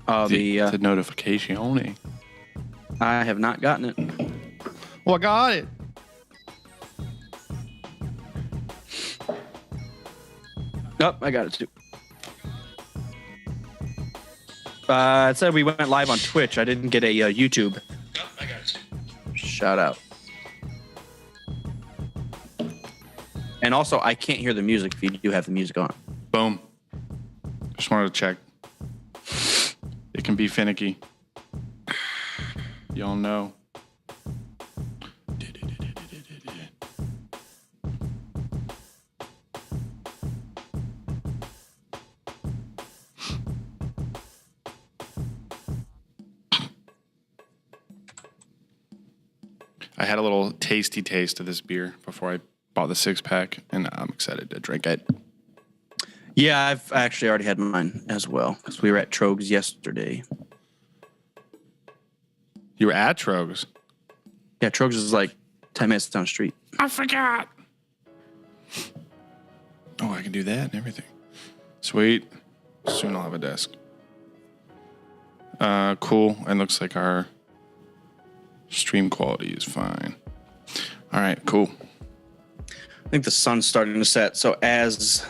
The notification. I have not gotten it. Well, I got it. Nope, I got it too. It said we went live on Twitch. I didn't get a YouTube. Nope, I got it too. Shout out. And also, I can't hear the music if you do have the music on. Boom. Just wanted to check. It can be finicky. Y'all know. I had a little tasty taste of this beer before I bought the 6-pack, and I'm excited to drink it. Yeah, I've actually already had mine as well because we were at Trogs yesterday. You were at Trogs? Yeah, Trogs is like 10 minutes down the street. I forgot. Oh, I can do that and everything. Sweet. Soon I'll have a desk. Cool. And looks like our stream quality is fine. All right, cool. I think the sun's starting to set, so as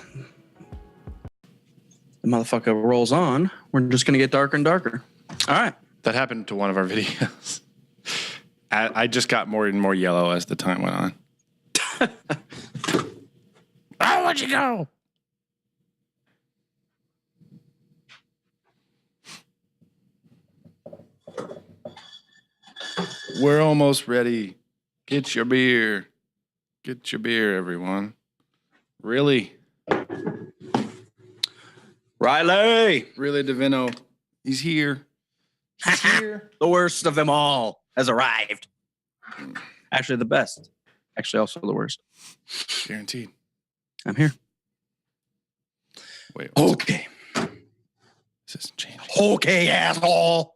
the motherfucker rolls on, we're just going to get darker and darker. All right. That happened to one of our videos. I just got more and more yellow as the time went on. Oh, where'd you go? We're almost ready. Get your beer. Get your beer, everyone. Really? Riley! Really, Davino? He's here. He's here. The worst of them all has arrived. Actually, the best. Actually, also the worst. Guaranteed. I'm here. Wait. Okay. This isn't changing. Okay, asshole.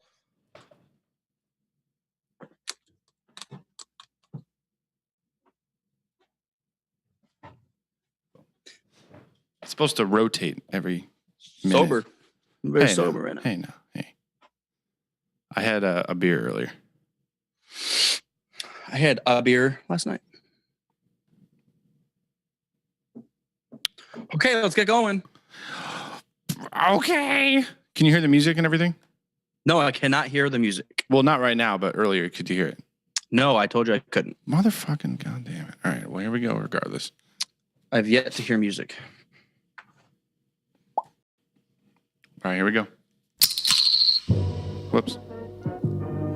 It's supposed to rotate every minute. Sober. I'm very Hey, sober no. right now. Hey, no. Hey. I had a beer earlier. I had a beer last night. Okay, let's get going. Okay. Can you hear the music and everything? No, I cannot hear the music. Well, not right now, but earlier. Could you hear it? No, I told you I couldn't. Motherfucking goddamn it. All right, well, here we go, regardless. I've yet to hear music. All right, here we go. Whoops.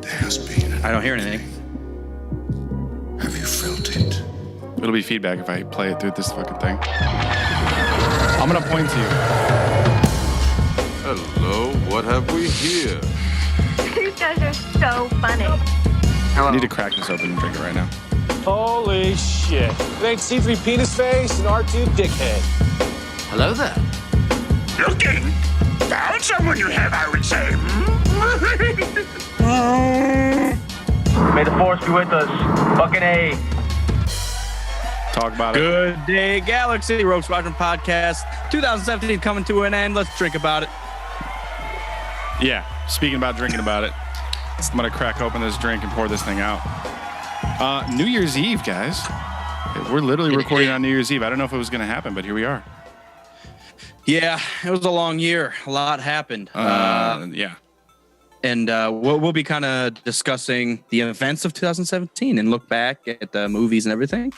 There has been. I don't hear anything. Have you felt it? It'll be feedback if I play it through this fucking thing. I'm going to point to you. Hello, what have we here? You guys are so funny. I need to crack this open and drink it right now. Holy shit. It ain't C3 penis face and R2 dickhead. Hello there. Looking? Found someone you have, I would say. May the force be with us. Fucking A. Talk about it. Good day, Galaxy. Rogue Squadron Podcast 2017 coming to an end. Let's drink about it. Yeah, speaking about drinking about it, I'm going to crack open this drink and pour this thing out. New Year's Eve, guys. We're literally recording on New Year's Eve. I don't know if it was going to happen, but here we are. Yeah, it was a long year. A lot happened. Yeah. And we'll be kind of discussing the events of 2017 and look back at the movies and everything.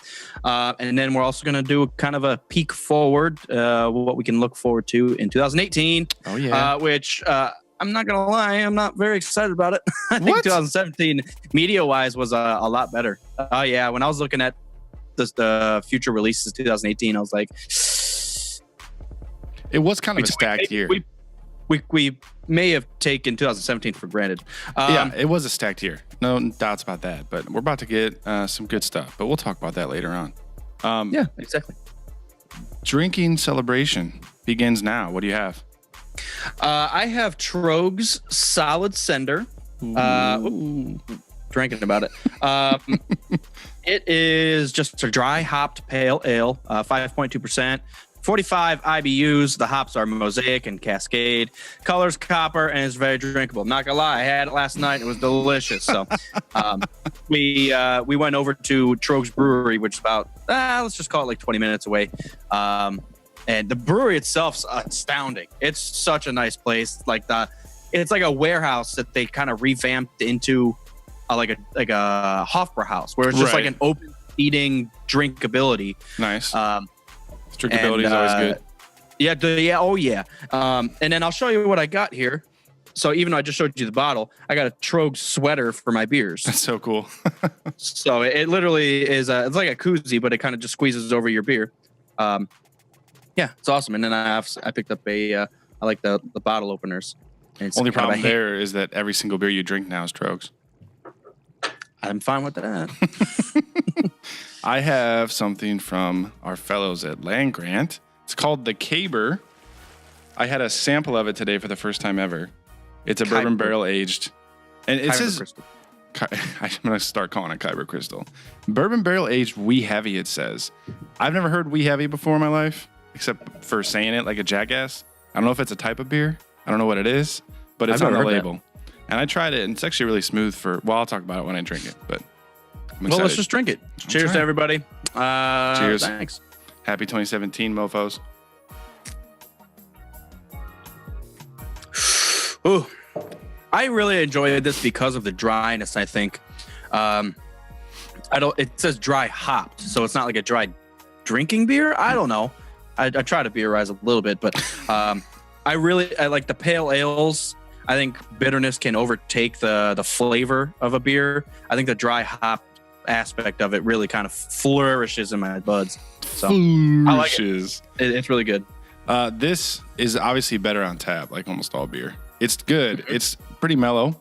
And then we're also going to do kind of a peek forward, what we can look forward to in 2018. Oh, yeah. Which I'm not going to lie, I'm not very excited about it. I think 2017, media-wise, was a lot better. Oh, yeah. When I was looking at the future releases 2018, I was like... It was kind of a stacked year. We may have taken 2017 for granted. Yeah, it was a stacked year. No doubts about that. But we're about to get some good stuff. But we'll talk about that later on. Yeah, exactly. Drinking celebration begins now. What do you have? I have Trogs Solid Sender. Drinking about it. It is just a dry hopped pale ale, 5.2%. 45 IBUs. The hops are Mosaic and Cascade. Colors copper, and it's very drinkable. I'm not gonna lie, I had it last night. It was delicious. So we went over to Trogs Brewery, which is about let's just call it like 20 minutes away. And the brewery itself's astounding. It's such a nice place. It's like a warehouse that they kind of revamped into like a Hofbrauhaus, where it's just like an open eating drinkability. Nice. Drinkability is always good. And then I'll show you what I got here. So even though I just showed you the bottle, I got a Trogs sweater for my beers. That's so cool. So it literally is it's like a koozie, but it kind of just squeezes over your beer. It's awesome. And then I picked up I like the bottle openers. And Only problem there is that every single beer you drink now is Trogs. I'm fine with that. I have something from our fellows at Land Grant. It's called the Caber. I had a sample of it today for the first time ever. It's a bourbon barrel aged. And it says, I'm going to start calling it Kyber Crystal. Bourbon barrel aged wee heavy, it says. I've never heard wee heavy before in my life, except for saying it like a jackass. I don't know if it's a type of beer. I don't know what it is, but it's on the label. That. And I tried it, and it's actually really smooth I'll talk about it when I drink it, but I'm excited. Well, let's just drink it. Cheers to everybody. Cheers. Thanks. Happy 2017, mofos. Ooh, I really enjoyed this because of the dryness, I think. It says dry hopped, so it's not like a dry drinking beer. I don't know. I try to beerize a little bit, but I like the pale ales. I think bitterness can overtake the flavor of a beer. I think the dry hop aspect of it really kind of flourishes in my buds. So I like it. It's really good. This is obviously better on tap, like almost all beer. It's good. It's pretty mellow.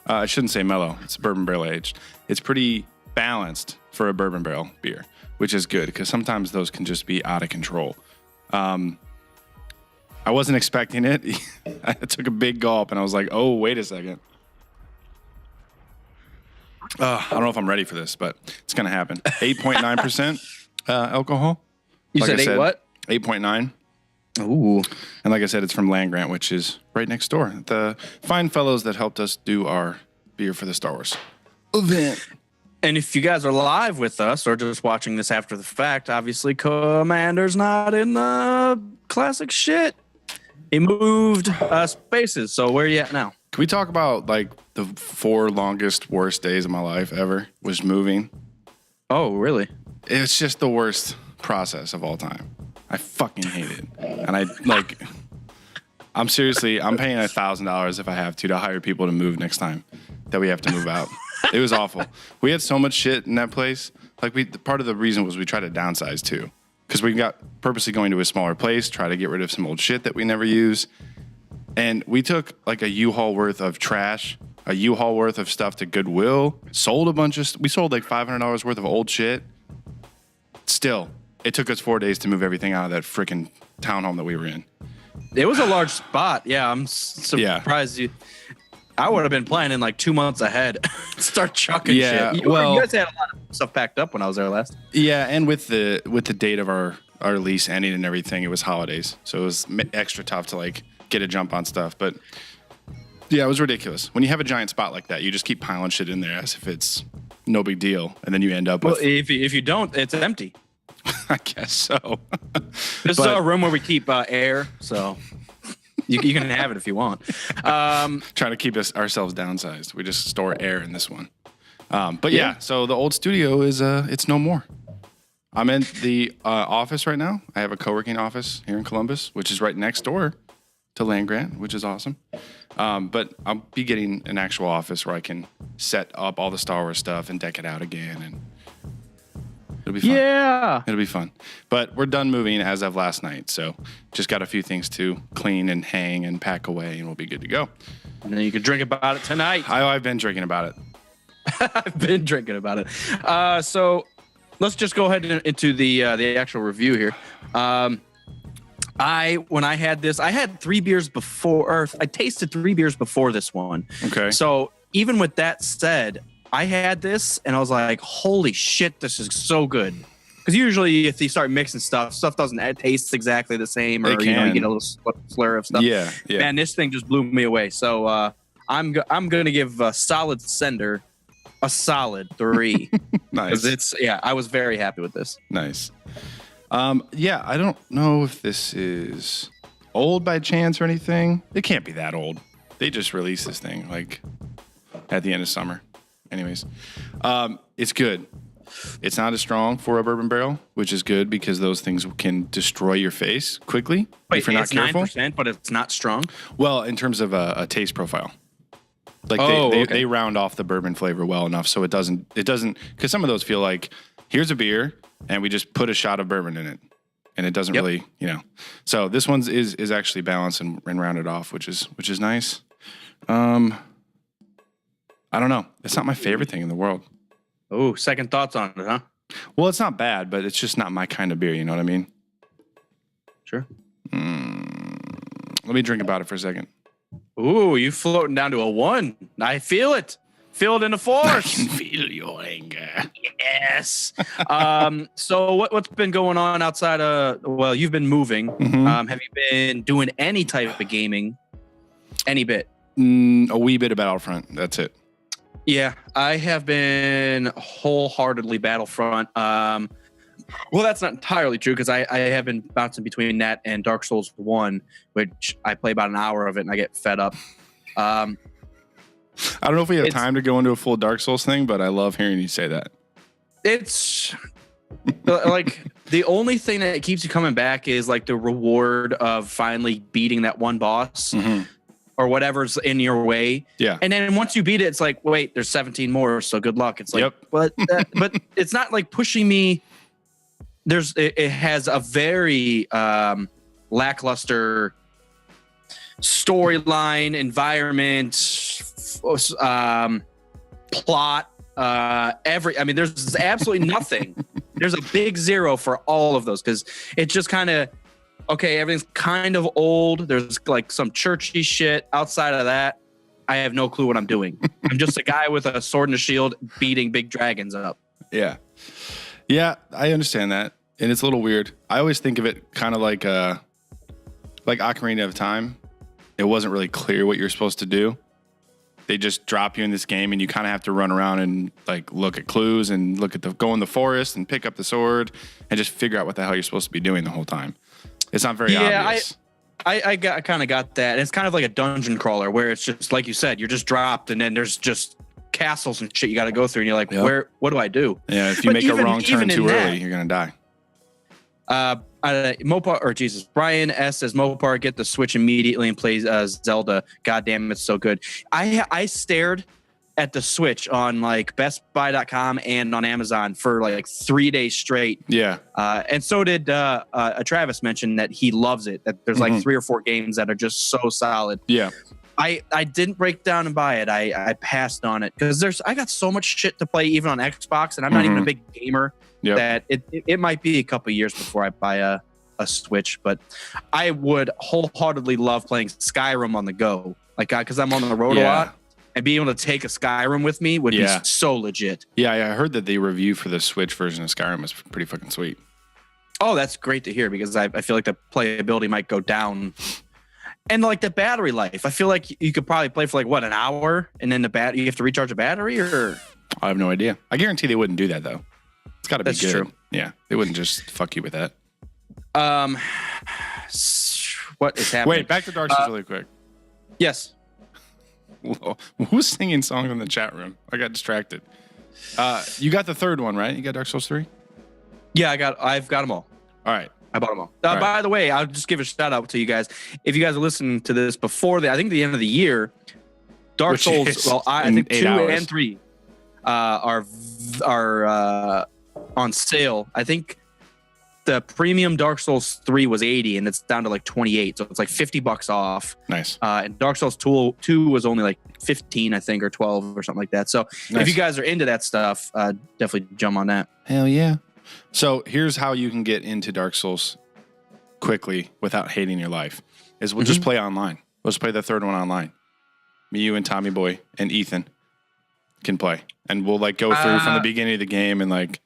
I shouldn't say mellow. It's bourbon barrel aged. It's pretty balanced for a bourbon barrel beer, which is good because sometimes those can just be out of control. I wasn't expecting it. I took a big gulp and I was like, oh, wait a second. I don't know if I'm ready for this, but it's going to happen. 8.9% alcohol. You said 8 what? 8.9. Ooh. And like I said, it's from Land Grant, which is right next door. The fine fellows that helped us do our beer for the Star Wars event. And if you guys are live with us or just watching this after the fact, obviously Commander's not in the classic shit. He moved spaces. So where are you at now? Can we talk about like the 4 longest, worst days of my life ever was moving? Oh, really? It's just the worst process of all time. I fucking hate it. And I'm paying $1,000 if I have to hire people to move next time that we have to move out. It was awful. We had so much shit in that place. Part of the reason was we tried to downsize too. Because we got purposely going to a smaller place, try to get rid of some old shit that we never use. And we took like a U-Haul worth of trash, a U-Haul worth of stuff to Goodwill, we sold like $500 worth of old shit. Still, it took us 4 days to move everything out of that freaking townhome that we were in. It was a large spot. Yeah, I'm surprised you. I would have been planning like 2 months ahead. Start chucking shit. You guys had a lot of stuff packed up when I was there last. Yeah, and with the date of our lease ending and everything, it was holidays, so it was extra tough to like get a jump on stuff. But yeah, it was ridiculous. When you have a giant spot like that, you just keep piling shit in there as if it's no big deal, and then you end up with. Well, if you don't, it's empty. I guess so. This is a room where we keep air, so. You can have it if you want. Trying to keep ourselves downsized. We just store air in this one. But yeah, so the old studio is it's no more. I'm in the office right now. I have a co-working office here in Columbus, which is right next door to Land Grant, which is awesome. But I'll be getting an actual office where I can set up all the Star Wars stuff and deck it out again, and it'll be fun. Yeah. It'll be fun. But we're done moving as of last night. So just got a few things to clean and hang and pack away, and we'll be good to go. And then you can drink about it tonight. I've been drinking about it. I've been drinking about it. So let's just go ahead into the actual review here. When I had this, I had 3 beers before, or I tasted 3 beers before this one. Okay. So even with that said, I had this and I was like, holy shit, this is so good. Because usually if you start mixing stuff doesn't taste exactly the same, or you get a little slur of stuff. Yeah. Man, this thing just blew me away. So I'm going to give Solid Sender a solid 3. Nice. I was very happy with this. Nice. I don't know if this is old by chance or anything. It can't be that old. They just released this thing like at the end of summer. Anyways, it's good. It's not as strong for a bourbon barrel, which is good because those things can destroy your face quickly if you're not careful. 9%, but it's not strong. Well, in terms of a taste profile. Like they round off the bourbon flavor well enough so it doesn't because some of those feel like here's a beer and we just put a shot of bourbon in it and it doesn't really, So this one's is actually balanced and rounded off, which is nice. I don't know. It's not my favorite thing in the world. Oh, second thoughts on it, huh? Well, it's not bad, but it's just not my kind of beer. You know what I mean? Sure. Let me drink about it for a second. Ooh, you floating down to a 1. I feel it. Feel it in the force. I can feel your anger. Yes. So what's been going on outside of? Well, you've been moving. Mm-hmm. Have you been doing any type of gaming? Any bit? A wee bit of Battlefront. That's it. Yeah, I have been wholeheartedly Battlefront. Well, that's not entirely true because I have been bouncing between that and Dark Souls 1, which I play about an hour of it and I get fed up. I don't know if we have time to go into a full Dark Souls thing, but I love hearing you say that. It's like the only thing that keeps you coming back is like the reward of finally beating that one boss. Mm-hmm. Or whatever's in your way. Yeah. And then once you beat it, it's like, wait, there's 17 more, so good luck. It's like, but it's not like pushing me. It has a very lackluster storyline, environment, plot, there's absolutely nothing. There's a big 0 for all of those because it just kind of, okay, everything's kind of old. There's like some churchy shit. Outside of that, I have no clue what I'm doing. I'm just a guy with a sword and a shield beating big dragons up. Yeah. Yeah, I understand that. And it's a little weird. I always think of it kind of like Ocarina of Time. It wasn't really clear what you're supposed to do. They just drop you in this game and you kind of have to run around and like look at clues and go in the forest and pick up the sword and just figure out what the hell you're supposed to be doing the whole time. It's not very obvious. I kind of got that. It's kind of like a dungeon crawler where it's just like you said, you're just dropped and then there's just castles and shit you got to go through and you're like, what do I do? Yeah, if you make a wrong turn too early, you're gonna die. Brian S says Mopar get the Switch immediately and plays Zelda. God damn, it's so good. I stared at the Switch on like bestbuy.com and on Amazon for like 3 days straight. Yeah. And so did Travis mention that he loves it, that there's like 3 or 4 games that are just so solid. Yeah. I didn't break down and buy it. I passed on it because I got so much shit to play even on Xbox and I'm not even a big gamer that it might be a couple years before I buy a Switch, but I would wholeheartedly love playing Skyrim on the go. Like, because I'm on the road a lot. And being able to take a Skyrim with me would be so legit. Yeah, I heard that the review for the Switch version of Skyrim is pretty fucking sweet. Oh, that's great to hear because I feel like the playability might go down. And like the battery life, I feel like you could probably play for like, what, an hour? And then you have to recharge a battery or? I have no idea. I guarantee they wouldn't do that though. It's got to be good. That's true. Yeah, they wouldn't just fuck you with that. What is happening? Wait, back to Dark Souls really quick. Yes. Whoa. Who's singing songs in the chat room? I got distracted. You got the third one, right? You got Dark Souls 3? Yeah, I've got them all. All right. I bought them all. By the way, I'll just give a shout out to you guys. If you guys are listening to this before I think the end of the year, Dark Souls, I think 2 and 3 are on sale. I think the premium Dark Souls 3 was $80 and it's down to like $28. So it's like $50 off. Nice. And Dark Souls 2 was only like $15, I think, or $12 or something like that. So if you guys are into that stuff, definitely jump on that. Hell yeah. So here's how you can get into Dark Souls quickly without hating your life is we'll just play online. We'll just play the third one online. Me, you, and Tommy Boy and Ethan can play. And we'll like go through from the beginning of the game and like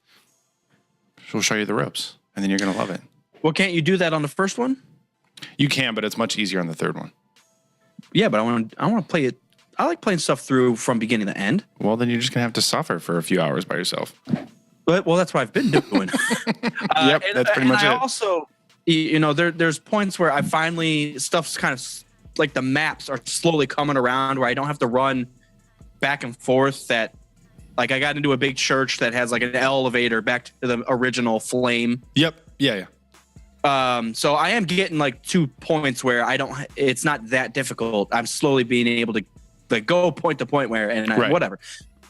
She'll show you the ropes, and then you're gonna love it. Well, can't you do that on the first one? You can, but it's much easier on the third one. Yeah, but I want to play it. I like playing stuff through from beginning to end. Well, then you're just gonna have to suffer for a few hours by yourself. But that's what I've been doing. Yep, that's pretty much it. I also, there's points where I finally stuff's kind of like the maps are slowly coming around where I don't have to run back and forth. That like I got into a big church that has like an elevator back to the original flame. Yep. Yeah. So I am getting like 2 points where it's not that difficult. I'm slowly being able to like go point to point whatever.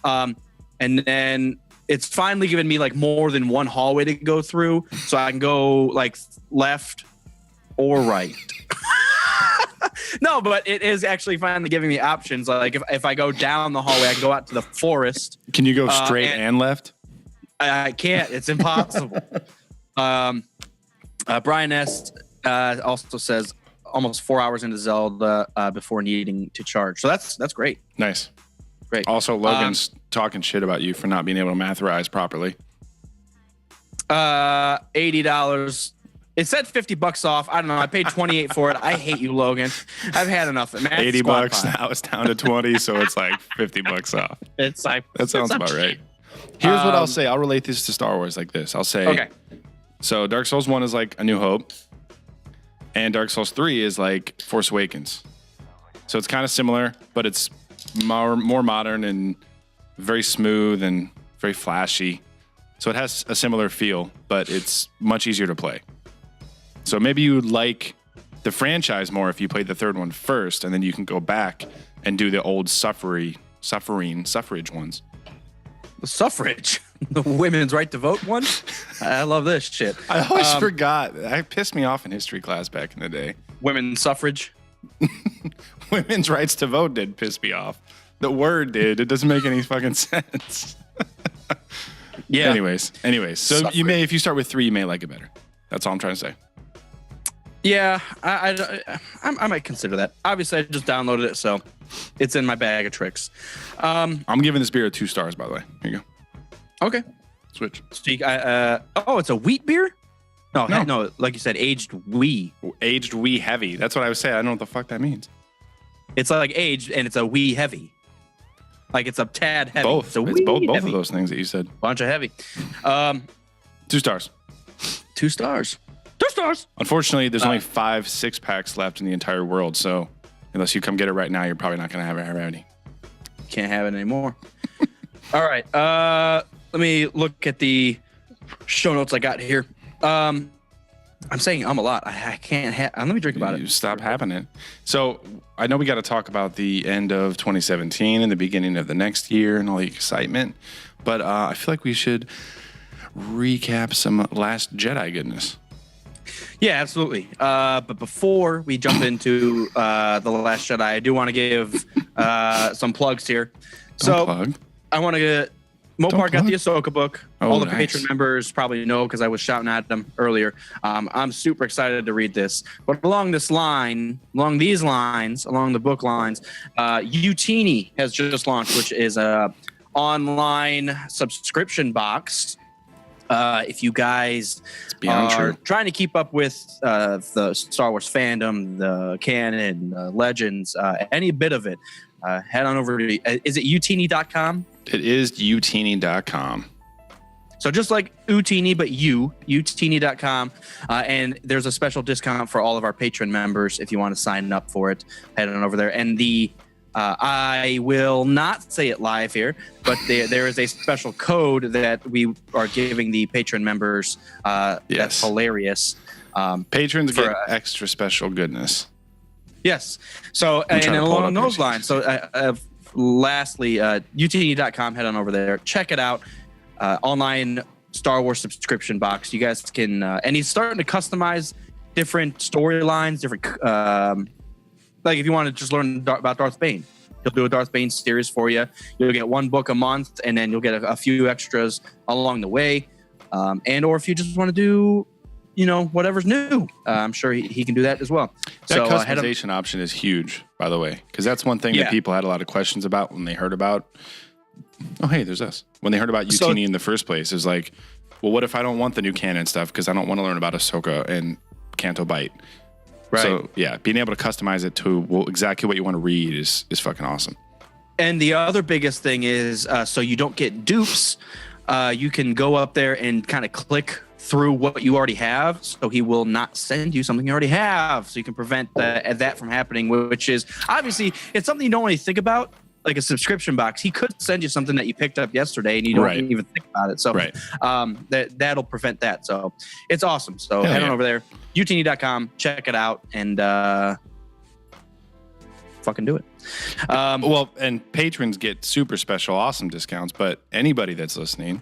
And then it's finally given me like more than one hallway to go through. So I can go like left or right. No, but it is actually finally giving me options. Like if I go down the hallway, I can go out to the forest. Can you go straight and left? I can't. It's impossible. Brian S. Also says almost 4 hours into Zelda before needing to charge. So that's great. Nice. Great. Also, Logan's talking shit about you for not being able to matherize properly. $80. It said $50 off. I don't know. I paid $28 for it. I hate you, Logan. I've had enough. Man, $80 now. It's down to 20, so it's like $50 off. It's like that sounds about right. Here's what I'll say. I'll relate this to Star Wars like this. I'll say, okay. So Dark Souls 1 is like A New Hope, and Dark Souls 3 is like Force Awakens. So it's kind of similar, but it's more modern and very smooth and very flashy. So it has a similar feel, but it's much easier to play. So maybe you like the franchise more if you played the third one first, and then you can go back and do the old suffrage ones. The suffrage, the women's right to vote one. I love this shit. I always forgot. That pissed me off in history class back in the day. Women's suffrage. Women's rights to vote did piss me off. The word did. It doesn't make any fucking sense. Yeah. Anyways. So suffrage. You may, if you start with 3, you may like it better. That's all I'm trying to say. Yeah, I might consider that. Obviously, I just downloaded it, so it's in my bag of tricks. I'm giving this beer 2 stars, by the way. Here you go. Okay. Switch. Speak. It's a wheat beer? No, like you said, aged wee. Aged wee heavy. That's what I was saying. I don't know what the fuck that means. It's like aged, and it's a wee heavy. Like it's a tad heavy. Both. It's both of those things that you said. Bunch of heavy. 2 stars. 2 stars. 2 stars. Unfortunately, there's only 5 6-packs left in the entire world. So unless you come get it right now, you're probably not going to have it already. Can't have it anymore. All right. Let me look at the show notes I got here. I'm saying a lot. I can't have. Let me drink about it. You stop having it. So I know we got to talk about the end of 2017 and the beginning of the next year and all the excitement. But I feel like we should recap some Last Jedi goodness. Yeah, absolutely. But before we jump into The Last Jedi, I do want to give some plugs here. I want to get... Mopar got the Ahsoka book. All the Patreon members probably know because I was shouting at them earlier. I'm super excited to read this. But along these lines, along the book lines, Utini has just launched, which is a online subscription box. If you guys are trying to keep up with the Star Wars fandom, the canon, legends, any bit of it, head on over to, is it utini.com? It is utini.com. So just like Utini, but utini.com. And there's a special discount for all of our Patreon members if you want to sign up for it. Head on over there. And I will not say it live here, but there is a special code that we are giving the Patreon members. Yes. That's hilarious. Patrons get extra special goodness. Yes. So, and along those lines, so lastly, utini.com, head on over there. Check it out. Online Star Wars subscription box. You guys can, and he's starting to customize different storylines, different, like if you want to just learn about Darth Bane, he'll do a Darth Bane series for you. You'll get 1 book a month, and then you'll get a few extras along the way. Or if you just want to do, whatever's new, I'm sure he can do that as well. That customization option is huge, by the way, because that's one thing that people had a lot of questions about when they heard about. Oh, hey, there's us. When they heard about Utini in the first place, it's like, well, what if I don't want the new canon stuff because I don't want to learn about Ahsoka and Canto Bight? Right. So, yeah, being able to customize it to exactly what you want to read is fucking awesome. And the other biggest thing is so you don't get dupes, you can go up there and kind of click through what you already have. So he will not send you something you already have. So you can prevent that from happening, which is obviously it's something you don't really think about. Like a subscription box, he could send you something that you picked up yesterday and you don't even think about it. So that'll prevent that. So it's awesome. So head on over there, utini.com, check it out, and fucking do it. Well, and patrons get super special, awesome discounts. But anybody that's listening,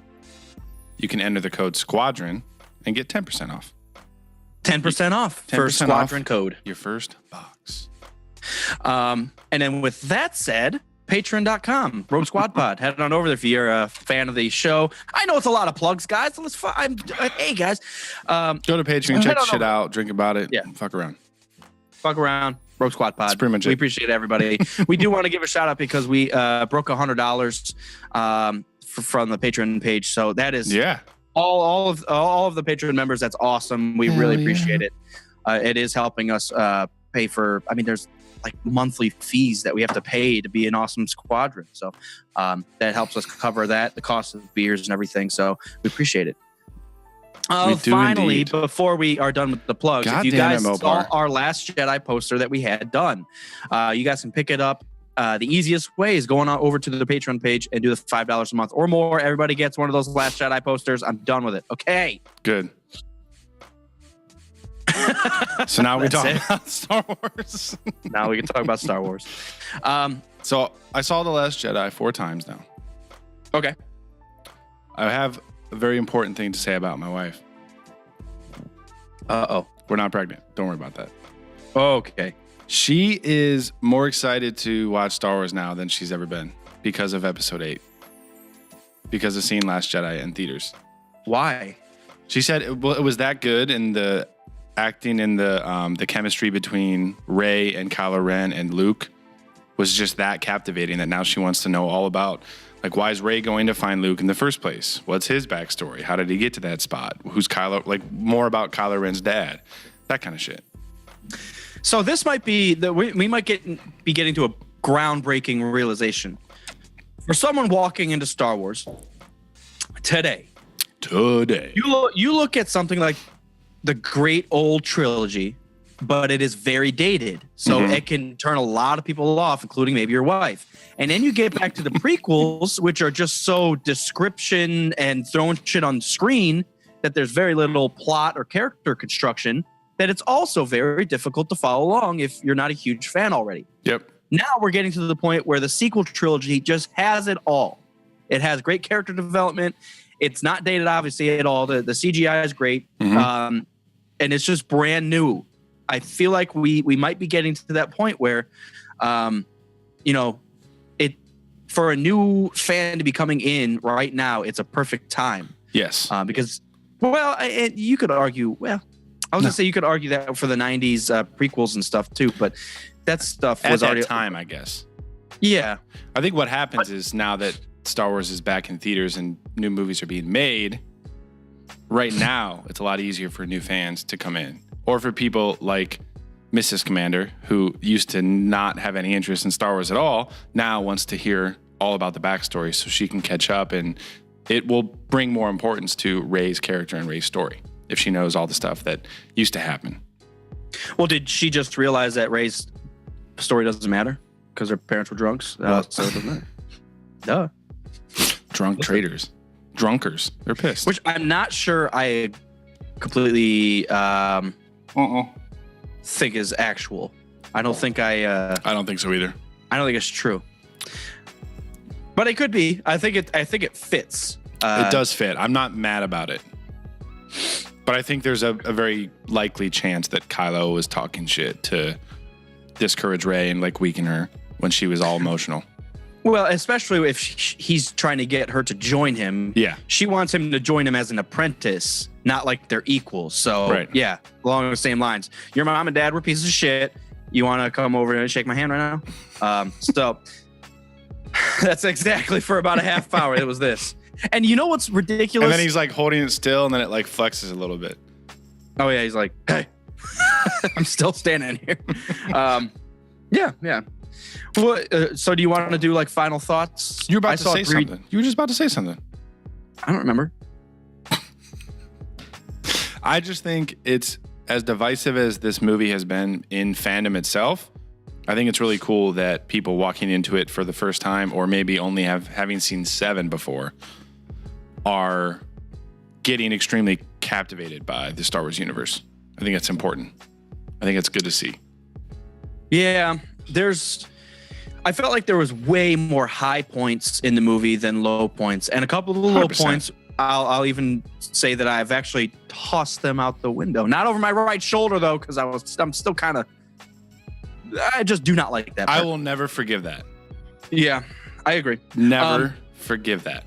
you can enter the code Squadron and get 10% off. 10% off for Squadron code. Your first box. And then with that said, patreon.com, Rogue Squad Pod. Head on over there if you're a fan of the show. I know it's a lot of plugs, guys. So hey, guys. Go to Patreon, check shit out, drink about it, fuck around. Rogue Squad Pod. That's pretty much it. We appreciate everybody. We do want to give a shout out because we broke $100 from the Patreon page. So that is all of the Patreon members. That's awesome. We really appreciate it. It is helping us pay for, there's like monthly fees that we have to pay to be an awesome squadron. So that helps us cover that, the cost of beers and everything. So we appreciate it. Finally, indeed. Before we are done with the plugs, if you guys saw our Last Jedi poster that we had done, you guys can pick it up. The easiest way is going on over to the Patreon page and do the $5 a month or more. Everybody gets one of those Last Jedi posters. I'm done with it. Okay. Good. So now we talk about Star Wars. Now we can talk about Star Wars. So I saw The Last Jedi 4 times now. Okay. I have a very important thing to say about my wife. Uh-oh. We're not pregnant. Don't worry about that. Okay. She is more excited to watch Star Wars now than she's ever been because of Episode 8. Because of seeing Last Jedi in theaters. Why? She said it was that good in the acting and the chemistry between Rey and Kylo Ren and Luke was just that captivating that now she wants to know all about, like, why is Rey going to find Luke in the first place? What's his backstory? How did he get to that spot? Who's Kylo? Like, more about Kylo Ren's dad. That kind of shit. So this might be we might be getting to a groundbreaking realization. For someone walking into Star Wars today, you look at something like the great old trilogy, but it is very dated. So it can turn a lot of people off, including maybe your wife. And then you get back to the prequels, which are just so description and throwing shit on screen that there's very little plot or character construction, that it's also very difficult to follow along if you're not a huge fan already. Yep. Now we're getting to the point where the sequel trilogy just has it all. It has great character development. It's not dated, obviously, at all. The CGI is great. And it's just brand new. I feel like we might be getting to that point where, it for a new fan to be coming in right now, it's a perfect time. Yes. Because, you could argue, I was going to say you could argue that for the 90s prequels and stuff too, but that stuff was already... At that time, I guess. Yeah. I think what happens is now that Star Wars is back in theaters and new movies are being made, right now, it's a lot easier for new fans to come in. Or for people like Mrs. Commander, who used to not have any interest in Star Wars at all, now wants to hear all about the backstory so she can catch up, and it will bring more importance to Rey's character and Rey's story if she knows all the stuff that used to happen. Well, did she just realize that Rey's story doesn't matter because her parents were drunks? So it doesn't matter. Duh. Drunk traitors. Drunkers. They're pissed. Which I'm not sure I completely think is actual. I don't think I don't think so either. I don't think it's true. But it could be. I think it fits. It does fit. I'm not mad about it. But I think there's a very likely chance that Kylo was talking shit to discourage Rey and like weaken her when she was all emotional. Well, especially if he's trying to get her to join him. Yeah. She wants him to join him as an apprentice, not like they're equals. So, yeah, along the same lines. Your mom and dad were pieces of shit. You want to come over and shake my hand right now? So that's exactly for about a half hour. It was this. And you know what's ridiculous? And then he's like holding it still, and then it like flexes a little bit. Oh yeah, he's like, hey, I'm still standing here. Yeah. Well, so do you want to do like final thoughts? You were about to say something. You were just about to say something. I don't remember. I just think it's as divisive as this movie has been in fandom itself. I think it's really cool that people walking into it for the first time, or maybe only having seen 7 before, are getting extremely captivated by the Star Wars universe. I think that's important. I think it's good to see. Yeah, I felt like there was way more high points in the movie than low points, and a couple of the low 100%. points, I'll even say that I've actually tossed them out the window. Not over my right shoulder though, because I'm still kind of. I just do not like that part. I will never forgive that. Yeah, I agree. Never forgive that.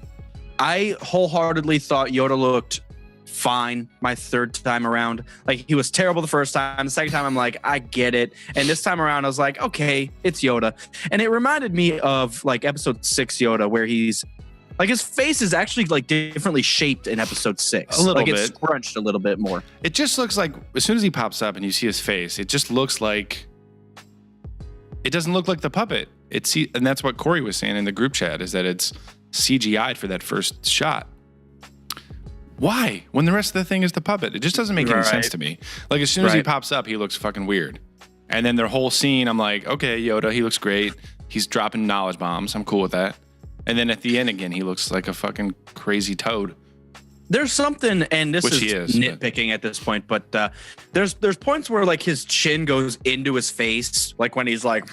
I wholeheartedly thought Yoda looked fine my third time around. Like, he was terrible the first time. The second time, I'm like, I get it. And this time around, I was like, okay, it's Yoda. And it reminded me of like episode 6 Yoda, where he's like, his face is actually like differently shaped in episode 6. A little like bit. It's scrunched a little bit more. It just looks like, as soon as he pops up and you see his face, it just looks like, it doesn't look like the puppet. And that's what Corey was saying in the group chat, is that it's CGI'd for that first shot. Why? When the rest of the thing is the puppet? It just doesn't make any sense to me. Like, as soon as he pops up, he looks fucking weird. And then their whole scene, I'm like, okay, Yoda, he looks great. He's dropping knowledge bombs. I'm cool with that. And then at the end again, he looks like a fucking crazy toad. There's something, and this Which is nitpicking at this point, but there's points where like his chin goes into his face, like when he's like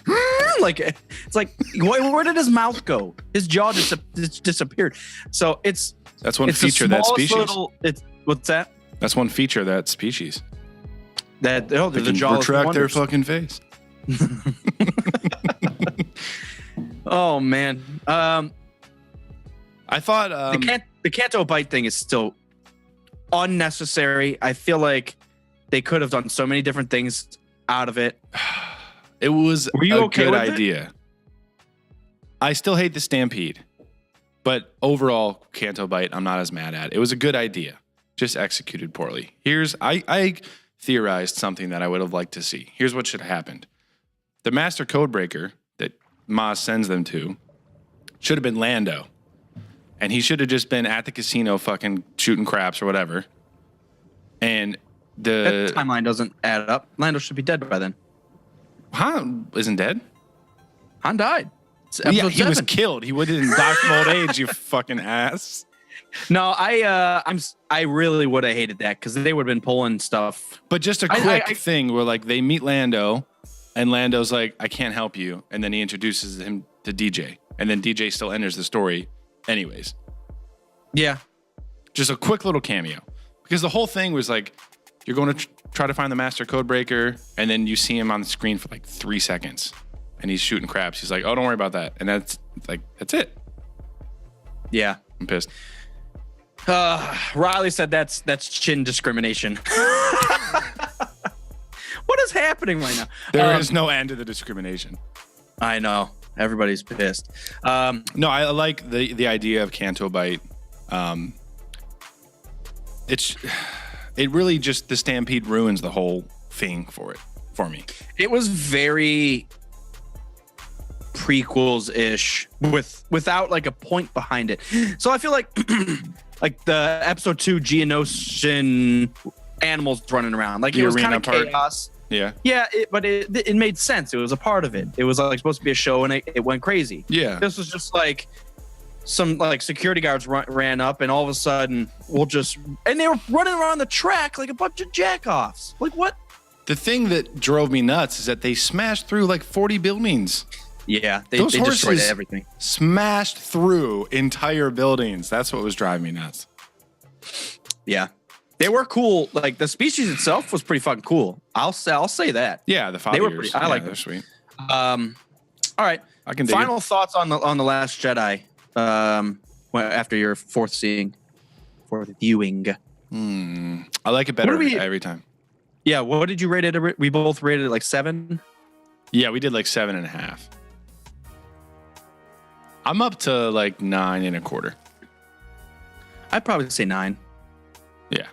it's like, where did his mouth go? His jaw disappeared. So that's one feature of that species. What's that? That's one feature of that species. That They the can jaw retract their fucking face. Oh man. I thought The Canto Bite thing is still unnecessary. I feel like they could have done so many different things out of it. it was Were you a okay good with it? idea. I still hate the stampede, but overall, Canto Bite, I'm not as mad at. It was a good idea, just executed poorly. I theorized something that I would have liked to see. Here's what should have happened. The Master Codebreaker that Maz sends them to should have been Lando. And he should have just been at the casino fucking shooting craps or whatever. And That timeline doesn't add up. Lando should be dead by then. Han isn't dead. Han died. It's Well, yeah, episode he was 7. killed. He didn't die from old age, you fucking ass. No, I really would have hated that, because they would have been pulling stuff. But just a quick thing where like they meet Lando and Lando's like, I can't help you. And then he introduces him to DJ. And then DJ still enters the story anyways. Yeah. Just a quick little cameo. Because the whole thing was like, you're going to try to find the Master Codebreaker, and then you see him on the screen for like 3 seconds. And he's shooting craps. He's like, oh, don't worry about that. And that's it. Yeah. I'm pissed. Riley said that's chin discrimination. What is happening right now? There is no end to the discrimination. I know. Everybody's pissed. No, I like the idea of Canto Bite. It really just, the stampede ruins the whole thing for me. It was very prequels-ish without like a point behind it. So I feel like like the episode 2 Geonosian animals running around, like The it was kind arena of part. chaos. Yeah. Yeah, but it made sense. It was a part of it. It was like supposed to be a show, and it went crazy. Yeah. This was just like some like security guards ran up, and all of a sudden and they were running around the track like a bunch of jackoffs. Like, what? The thing that drove me nuts is that they smashed through like 40 buildings. Yeah, they Those destroyed horses everything. Smashed through entire buildings. That's what was driving me nuts. Yeah, they were cool. Like, the species itself was pretty fucking cool. I'll say that. Yeah, the They were Fathiers. I like they're them. sweet. All right. I can dig Final thoughts on the Last Jedi. After your fourth viewing. I like it better What do we- every time. Yeah, what did you rate it? We both rated it like 7. Yeah, we did like 7.5. I'm up to like 9.25. I'd probably say 9. Yeah.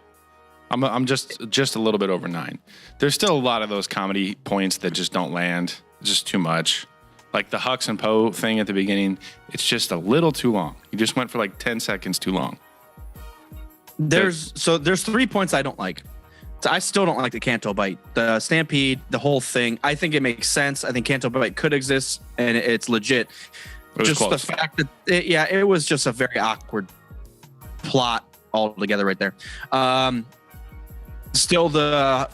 I'm just a little bit over 9. There's still a lot of those comedy points that just don't land. It's just too much. Like the Hux and Poe thing at the beginning, it's just a little too long. You just went for like 10 seconds too long. There's 3 points I don't like. So I still don't like the Canto Bite, the Stampede, the whole thing. I think it makes sense. I think Canto Bite could exist and it's legit. Just close. The fact that it was just a very awkward plot altogether right there. Still the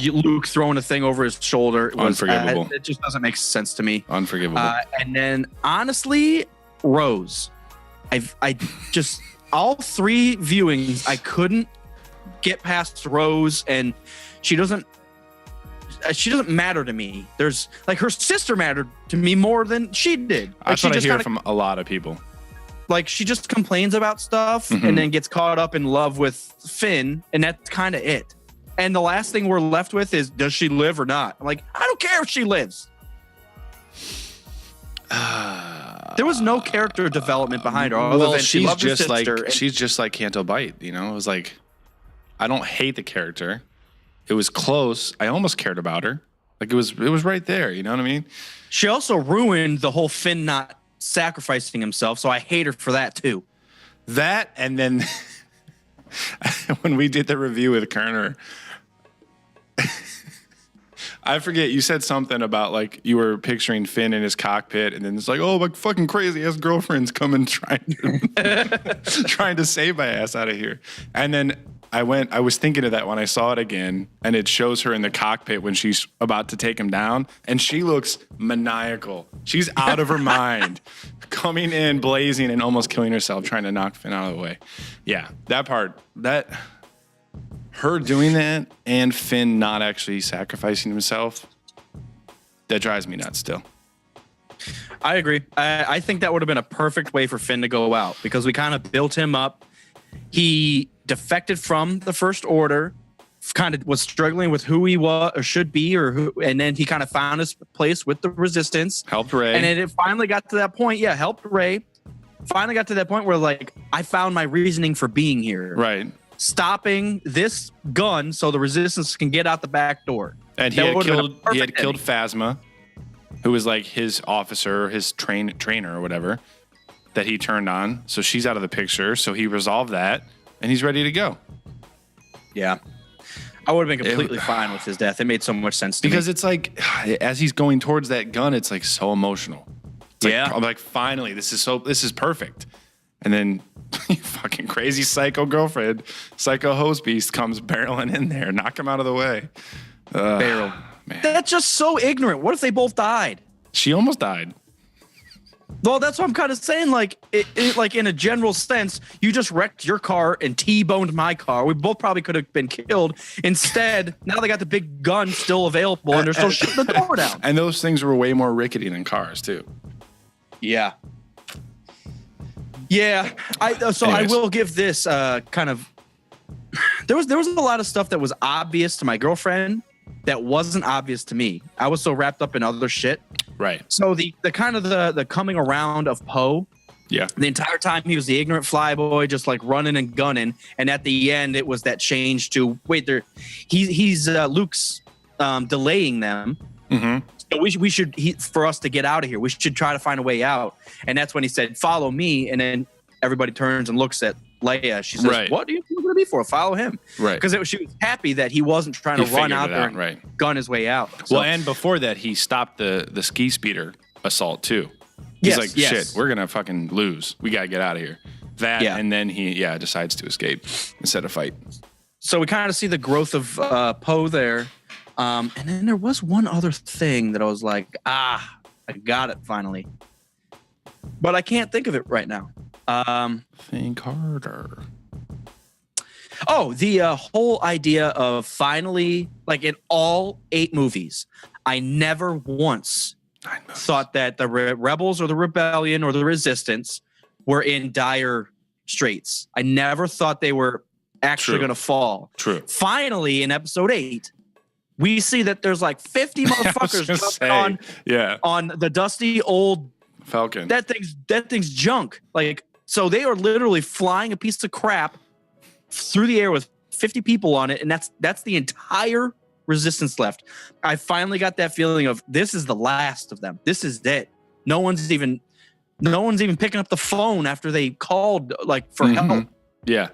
Luke throwing a thing over his shoulder was unforgivable. It just doesn't make sense to me. Unforgivable. And then honestly, Rose, I just all 3 viewings I couldn't get past Rose, and she doesn't matter to me. There's like her sister mattered to me more than she did. Like, That's what I hear from a lot of people. Like she just complains about stuff and then gets caught up in love with Finn, and that's kind of it. And the last thing we're left with is, does she live or not? I'm like, I don't care if she lives. There was no character development behind her. Other than she's just like Canto Bite. You know, it was like, I don't hate the character. It was close. I almost cared about her. Like it was right there. You know what I mean? She also ruined the whole Finn not sacrificing himself, so I hate her for that too. That, and then when we did the review with Kerner, I forget, you said something about like you were picturing Finn in his cockpit, and then it's like, oh, my fucking crazy ass girlfriend's coming trying to save my ass out of here. And then I was thinking of that when I saw it again, and it shows her in the cockpit when she's about to take him down, and she looks maniacal. She's out of her mind, coming in blazing and almost killing herself, trying to knock Finn out of the way. Yeah, that part, her doing that and Finn not actually sacrificing himself, that drives me nuts still. I agree. I think that would have been a perfect way for Finn to go out, because we kind of built him up. He defected from the First Order, kind of was struggling with who he was or should be, and then he kind of found his place with the Resistance. Helped Rey. And then it finally got to that point. Yeah, helped Rey. Finally got to that point where, like, I found my reasoning for being here. Right. Stopping this gun so the Resistance can get out the back door. And he had killed Phasma, who was like his officer, his trainer or whatever, that he turned on. So she's out of the picture. So he resolved that, and he's ready to go. Yeah. I would have been completely fine with his death. It made so much sense to me. Because it's like, as he's going towards that gun, it's like so emotional. It's like, I'm like, finally, this is perfect. And then fucking crazy psycho girlfriend, psycho hose beast comes barreling in there, knock him out of the way. Barrel. Man. That's just so ignorant. What if they both died? She almost died. Well, that's what I'm kind of saying. Like, like in a general sense, you just wrecked your car and T-boned my car. We both probably could have been killed. Instead, now they got the big gun still available, and they're still shooting the door down. And those things were way more rickety than cars, too. Yeah. Yeah. Anyways. I will give this kind of. There was a lot of stuff that was obvious to my girlfriend that wasn't obvious to me. I was so wrapped up in other shit. Right. So the kind of the coming around of Poe. Yeah. The entire time he was the ignorant flyboy, just like running and gunning, and at the end it was that change to he's Luke's delaying them. Mm-hmm. So we should for us to get out of here, we should try to find a way out. And that's when he said, "Follow me." And then everybody turns and looks at Leia. She says, right. "What are you going to be for? Follow him." Right. Because she was happy that he wasn't trying to run out there and gun his way out. So, well, and before that, he stopped the ski speeder assault too. He's like, shit, we're going to fucking lose. We got to get out of here. And then he decides to escape instead of fight. So we kind of see the growth of Poe there. And then there was one other thing that I was like, I got it finally. But I can't think of it right now. Think harder. Oh, the whole idea of finally, like in all 8 movies, I never once thought that the rebels or the rebellion or the resistance were in dire straits. I never thought they were actually going to fall. True. Finally, in episode 8, we see that there's like 50 motherfuckers on the dusty old Falcon. That thing's junk. Like, So they are literally flying a piece of crap through the air with 50 people on it, and that's the entire resistance left. I finally got that feeling of this is the last of them. This is it. No one's even picking up the phone after they called like for help. Yeah.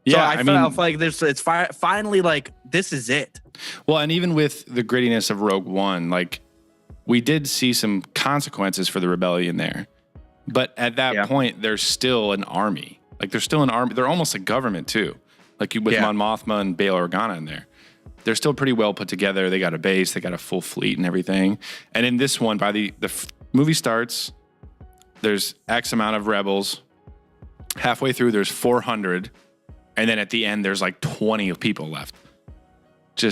So I felt like it's finally like this is it. Well, and even with the grittiness of Rogue One, like we did see some consequences for the rebellion there. But at that point, there's still an army. Like there's still an army. They're almost a government too. Like with Mon Mothma and Bail Organa in there. They're still pretty well put together. They got a base. They got a full fleet and everything. And in this one, by the movie starts, there's X amount of rebels. Halfway through, there's 400. And then at the end, there's like 20 of people left.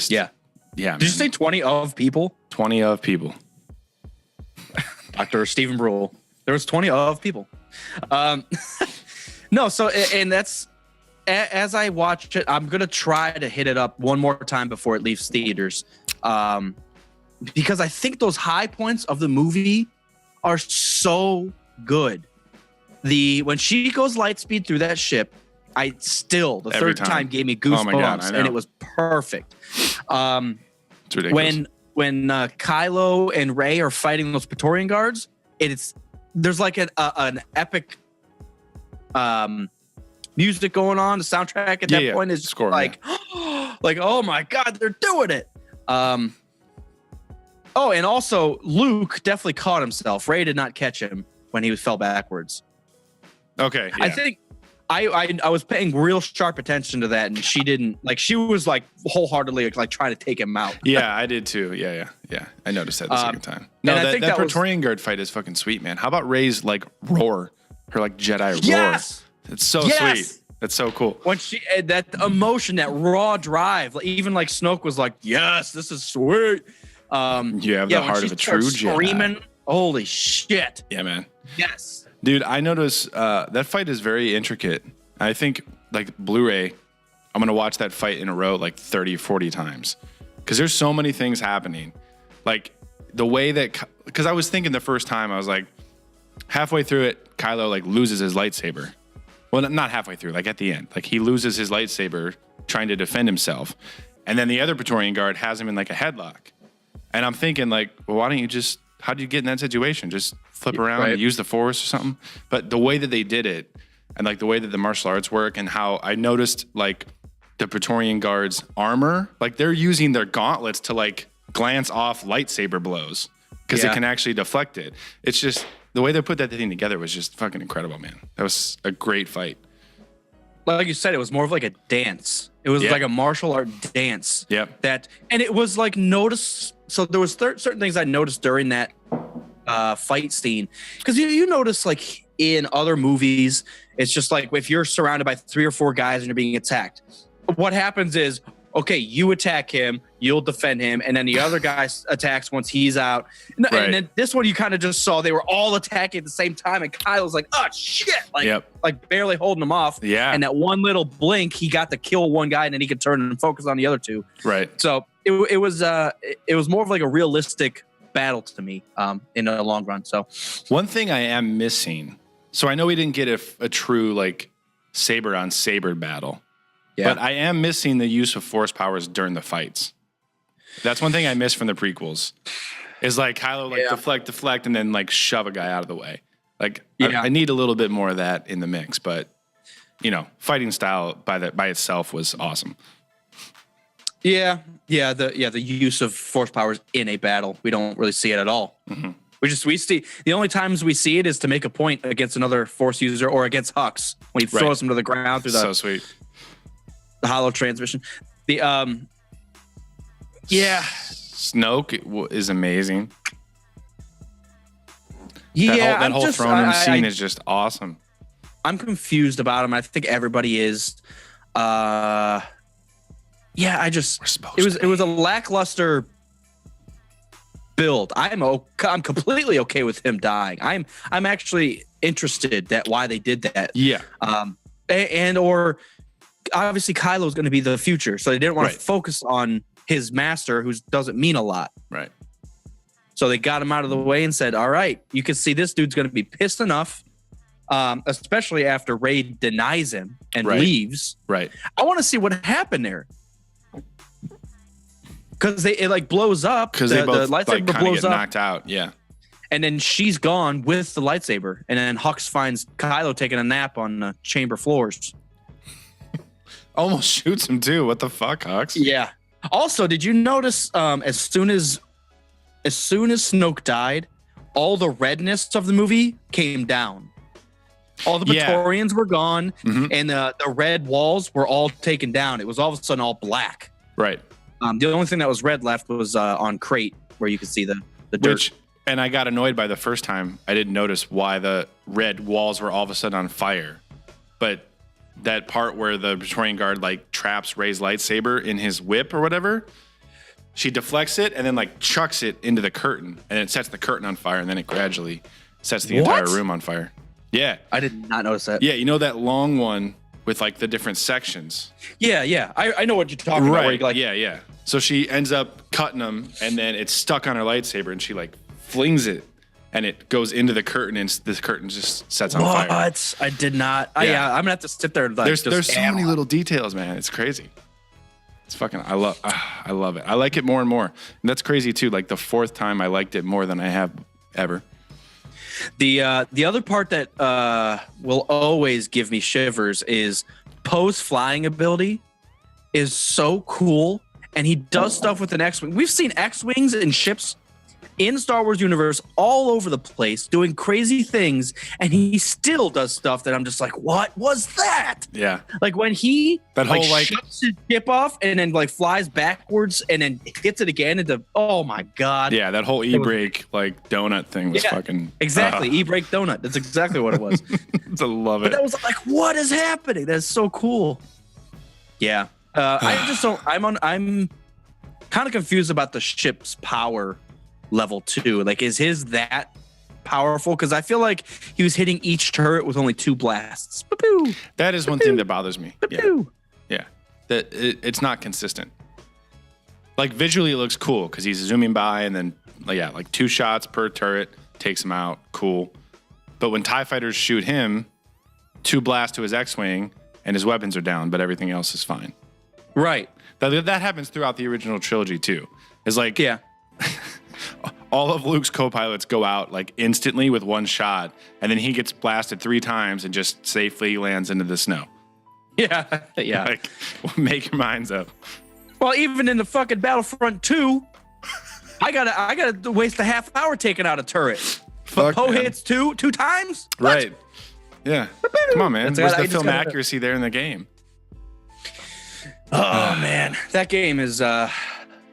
Yeah. Did you say 20 of people? 20 of people. Dr. Stephen Brule. There was 20 of people. No, so, and that's, as I watch it, I'm going to try to hit it up one more time before it leaves theaters. Because I think those high points of the movie are so good. When she goes light speed through that ship, the third time gave me goosebumps, oh my God, and it was perfect. It's ridiculous. When Kylo and Rey are fighting those Praetorian guards, there's like an epic music going on. The soundtrack at that point is score, like, like, oh my God, they're doing it. And also Luke definitely caught himself. Rey did not catch him when he fell backwards. Okay, yeah. I think I was paying real sharp attention to that, and she didn't. Like she was like wholeheartedly like trying to take him out. Yeah, I did too. Yeah. I noticed that the second time. No, that Praetorian Guard fight is fucking sweet, man. How about Rey's like roar, her like Jedi roar? It's so sweet. That's so cool. When that emotion, that raw drive, even like Snoke was like, "Yes, this is sweet." You have the heart of a true Jedi. Screaming, holy shit! Yeah, man. Yes. Dude, I noticed that fight is very intricate. I think, like, Blu-ray, I'm going to watch that fight in a row like 30, 40 times. Because there's so many things happening. Like, the way that... Because I was thinking the first time, I was like, halfway through it, Kylo, like, loses his lightsaber. Well, not halfway through, like, at the end. Like, he loses his lightsaber trying to defend himself. And then the other Praetorian Guard has him in, like, a headlock. And I'm thinking, like, well, why don't you just... How do you get in that situation? Just flip around and use the Force or something? But the way that they did it, and like the way that the martial arts work, and how I noticed like the Praetorian Guards' armor, like they're using their gauntlets to like glance off lightsaber blows because it can actually deflect it. It's just the way they put that thing together was just fucking incredible, man. That was a great fight. Like you said, it was more of like a dance. It was like a martial art dance. Yep. And it was like So there was certain things I noticed during that fight scene, because you notice like in other movies, it's just like if you're surrounded by 3 or 4 guys and you're being attacked, what happens is, okay, you attack him, you'll defend him, and then the other guy attacks once he's out. And then this one, you kind of just saw they were all attacking at the same time, and Kyle's like, oh shit, like barely holding him off. Yeah. And that one little blink, he got to kill one guy, and then he could turn and focus on the other 2. Right. So it was more of like a realistic battle to me in the long run. So one thing I am missing. So I know we didn't get a true like saber on saber battle. Yeah. But I am missing the use of Force powers during the fights. That's one thing I miss from the prequels. Is like Kylo like deflect, and then like shove a guy out of the way. Like I need a little bit more of that in the mix. But you know, fighting style by itself was awesome. The use of Force powers in a battle, we don't really see it at all. Mm-hmm. We see the only times we see it is to make a point against another Force user or against Hux when he throws him to the ground through so sweet. The hollow transmission. Snoke is amazing. Yeah, that whole throne room scene is just awesome. I'm confused about him. I think everybody is. It was a lackluster build. I'm completely okay with him dying. I'm actually interested that why they did that. Yeah. Or obviously Kylo's going to be the future, so they didn't want to focus on his master, who doesn't mean a lot. Right. So they got him out of the way and said, "All right, you can see this dude's going to be pissed enough especially after Rey denies him and Right. leaves. Right. I want to see what happened there. Because it like blows up. Because they both the lightsaber like kind of blows get up. knocked out. Yeah. And then she's gone with the lightsaber. And then Hux finds Kylo taking a nap on the chamber floors. Almost shoots him too. What the fuck, Hux? Yeah. Also, did you notice as soon as Snoke died, all the redness of the movie came down. All the Yeah. Praetorians were gone, Mhm. and the red walls were all taken down. It was all of a sudden all black. Right. The only thing that was red left was on Crate, where you could see the dirt. And I got annoyed by the first time. I didn't notice why the red walls were all of a sudden on fire. But that part where the Praetorian Guard like traps Rey's lightsaber in his whip or whatever, she deflects it and then like chucks it into the curtain, and it sets the curtain on fire, and then it gradually sets the entire room on fire. Yeah. I did not notice that. Yeah, you know that long one with like the different sections? Yeah. I know what you're talking about. Where you like, yeah. So she ends up cutting them, and then it's stuck on her lightsaber, and she like flings it, and it goes into the curtain, and the curtain just sets on fire. What? I did not. Yeah. I'm gonna have to sit there. And like, There's so many little details, man. It's crazy. It's fucking. I love it. I like it more and more. And that's crazy too. Like the fourth time, I liked it more than I have ever. The other part that will always give me shivers is Poe's flying ability is so cool, and he does stuff with an X-wing. We've seen X-wings and ships in Star Wars universe all over the place doing crazy things, and he still does stuff that I'm just like, what was that? Yeah. Like when he That whole, like- shuts his ship off and then like flies backwards and then hits it again into, oh my god. Yeah, that whole e-brake like donut thing was fucking exactly. E-brake donut. That's exactly what it was. I love But it. that was like, what is happening? That's so cool. Yeah. I just don't. I'm kind of confused about the ship's power level too. Like, is his that powerful? Because I feel like he was hitting each turret with only 2 blasts. Ba-boo, That is one thing that bothers me. Yeah. ba-boo. Yeah. That it's not consistent. Like visually it looks cool because he's zooming by and then like 2 shots per turret takes him out. Cool. But when TIE fighters shoot him, 2 blasts to his X-Wing and his weapons are down, but everything else is fine. Right. That happens throughout the original trilogy too. It's like Yeah. all of Luke's co-pilots go out like instantly with 1 shot, and then he gets blasted 3 times and just safely lands into the snow. Yeah. Yeah. Like, make your minds up. Well, even in the fucking Battlefront 2, I gotta waste a half hour taking out a turret. Fuck, Poe man. hits two times? What? Right. Yeah. Come on, man. That's Where's gotta- the I just film gotta- accuracy there in the game? Oh man, that game is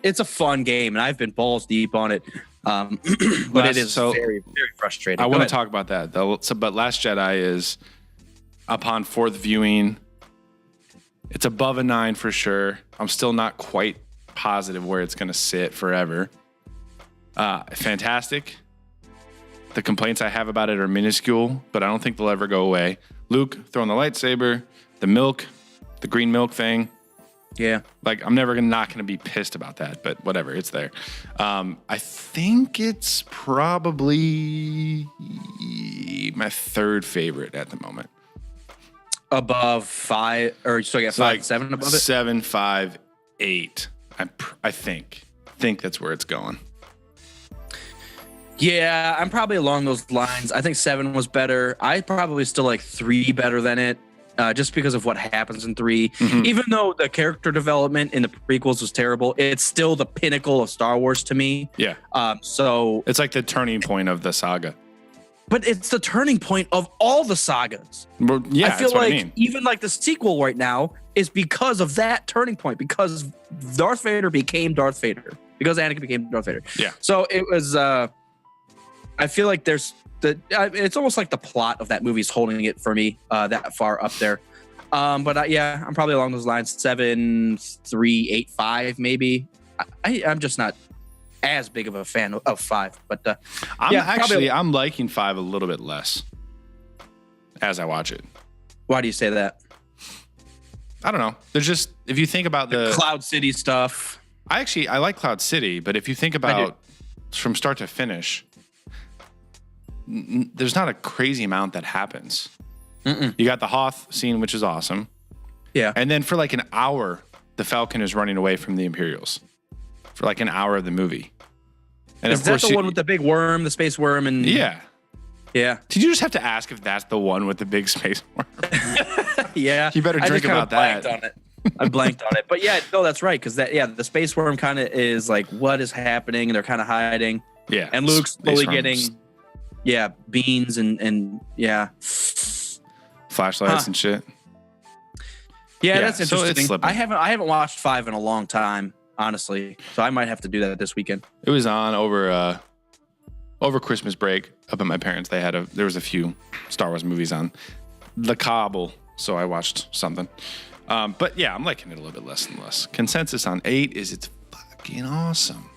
it's a fun game, and I've been balls deep on it. But it is So- very, very frustrating. I Go want to ahead. talk about that though. So, but Last Jedi is upon 4th viewing. It's above a 9 for sure. I'm still not quite positive where it's going to sit forever. Fantastic. The complaints I have about it are minuscule, but I don't think they'll ever go away. Luke throwing the lightsaber, the green milk thing. Yeah. Like, I'm not going to be pissed about that, but whatever, it's there. I think it's probably my 3rd favorite at the moment. Above 5, or so you got 5, Like 7 above it? 7, 5, 8. I think that's where it's going. Yeah, I'm probably along those lines. I think 7 was better. I probably still like 3 better than it. Just because of what happens in 3. Mm-hmm. Even though the character development in the prequels was terrible, it's still the pinnacle of Star Wars to me. Yeah. So, It's like the turning point of the saga. but it's the turning point of all the sagas. Well, yeah, I feel that's what like I mean. even like the sequel right now is because of that turning point, because Darth Vader became Darth Vader, because Anakin became Darth Vader. Yeah. So it was, I feel like it's almost like the plot of that movie is holding it for me that far up there. But yeah, I'm probably along those lines. 7, 3, 8, 5, maybe. I'm just not as big of a fan of 5, but I'm liking 5 a little bit less as I watch it. why do you say that? I don't know. There's just, if you think about the Cloud City stuff. I like Cloud City, but if you think about from start to finish, there's not a crazy amount that happens. You got the Hoth scene, which is awesome. Yeah. And then for like an hour, the Falcon is running away from the Imperials for like an hour of the movie. And is that the one with the big worm, the space worm? And yeah. Yeah. Did you just have to ask if that's the one with the big space worm? Yeah. You better drink about that. I blanked on it. But yeah, no, that's right. Because the space worm kind of is like, what is happening? And they're kind of hiding. Yeah. And Luke's slowly getting, worms. beans and flashlights and shit. Yeah, that's so interesting. it's slipping. I haven't watched 5 in a long time, honestly. So I might have to do that this weekend. It was on over Christmas break up at my parents'. There was a few Star Wars movies on the cobble, so I watched something. But yeah, I'm liking it a little bit less and less. Consensus on 8 is it's fucking awesome.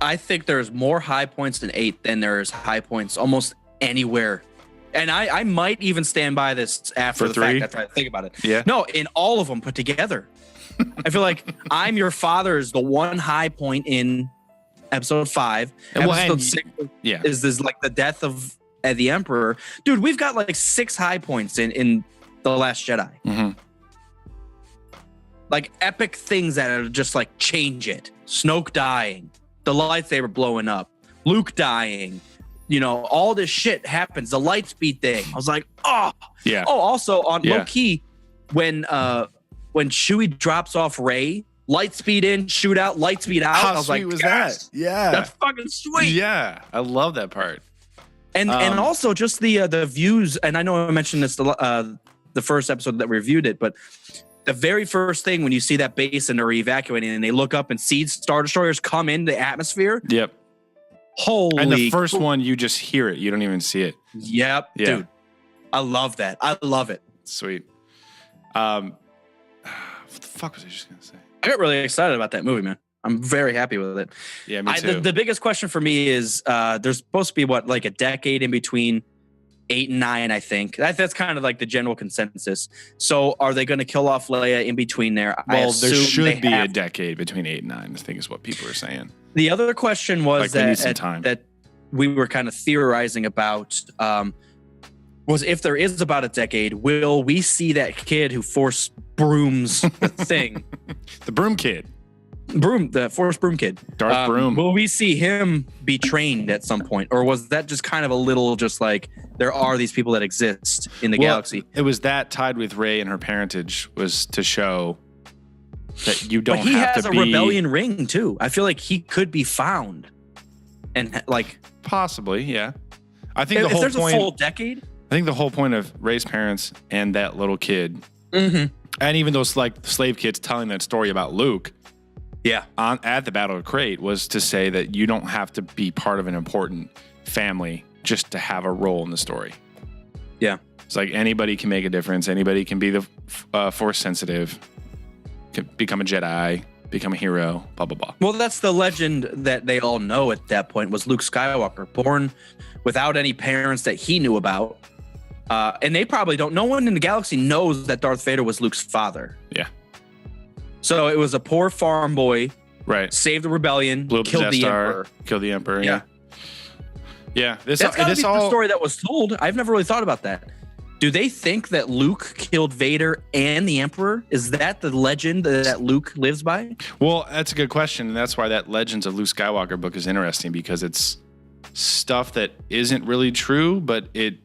I think there's more high points than 8 than there is high points almost anywhere. And I might even stand by this after the 3? fact after I think about it. Yeah. No, in all of them put together. I feel like I'm Your Father is the one high point in episode 5. Episode 6 is this like the death of the Emperor. Dude, we've got like 6 high points in The Last Jedi. Mm-hmm. Like epic things that are just like change it. Snoke dying, the lightsaber blowing up, Luke dying. All this shit happens. The light speed thing. I was like, oh. Yeah. Oh, also on low key, when Chewie drops off Rey, light speed in, shoot out, light speed out. How I was sweet like, was yes, that? Yeah. that's fucking sweet. Yeah. I love that part. And also just the views. And I know I mentioned this the first episode that we reviewed it, but the very first thing when you see that base and they're evacuating and they look up and see Star Destroyers come in the atmosphere. Yep. Holy. And the first one, you just hear it. You don't even see it. Yep. Yeah. Dude. I love that. I love it. Sweet. What the fuck was I just going to say? I got really excited about that movie, man. I'm very happy with it. Yeah, me too. The biggest question for me is there's supposed to be like a decade in between 8 and 9, I think. That's kind of like the general consensus. So are they going to kill off Leia in between there? Well, there should be a decade between 8 and 9, I think is what people are saying. The other question was that we were kind of theorizing about was if there is about a decade, will we see that kid who force brooms the thing? The broom kid. The Force Broom kid. Darth Broom. Will we see him be trained at some point? Or was that just kind of a little just like there are these people that exist in the galaxy? It was that tied with Rey and her parentage was to show that you don't have to be... But he has a rebellion ring too. I feel like he could be found. And like... Possibly, yeah. I think if there's a full decade... I think the whole point of Rey's parents and that little kid, and even those like slave kids telling that story about Luke... Yeah. At the Battle of Crate was to say that you don't have to be part of an important family just to have a role in the story. Yeah. It's like anybody can make a difference. Anybody can be the force sensitive, can become a Jedi, become a hero, blah, blah, blah. Well, that's the legend that they all know at that point was Luke Skywalker, born without any parents that he knew about. And they probably don't. No one in the galaxy knows that Darth Vader was Luke's father. Yeah. So it was a poor farm boy, right? Saved the rebellion, blew up killed the the Star, Emperor. Killed the Emperor. Yeah. Yeah. That's gotta be the story that was told. I've never really thought about that. Do they think that Luke killed Vader and the Emperor? Is that the legend that Luke lives by? Well, that's a good question, and that's why that Legends of Luke Skywalker book is interesting because it's stuff that isn't really true, but it,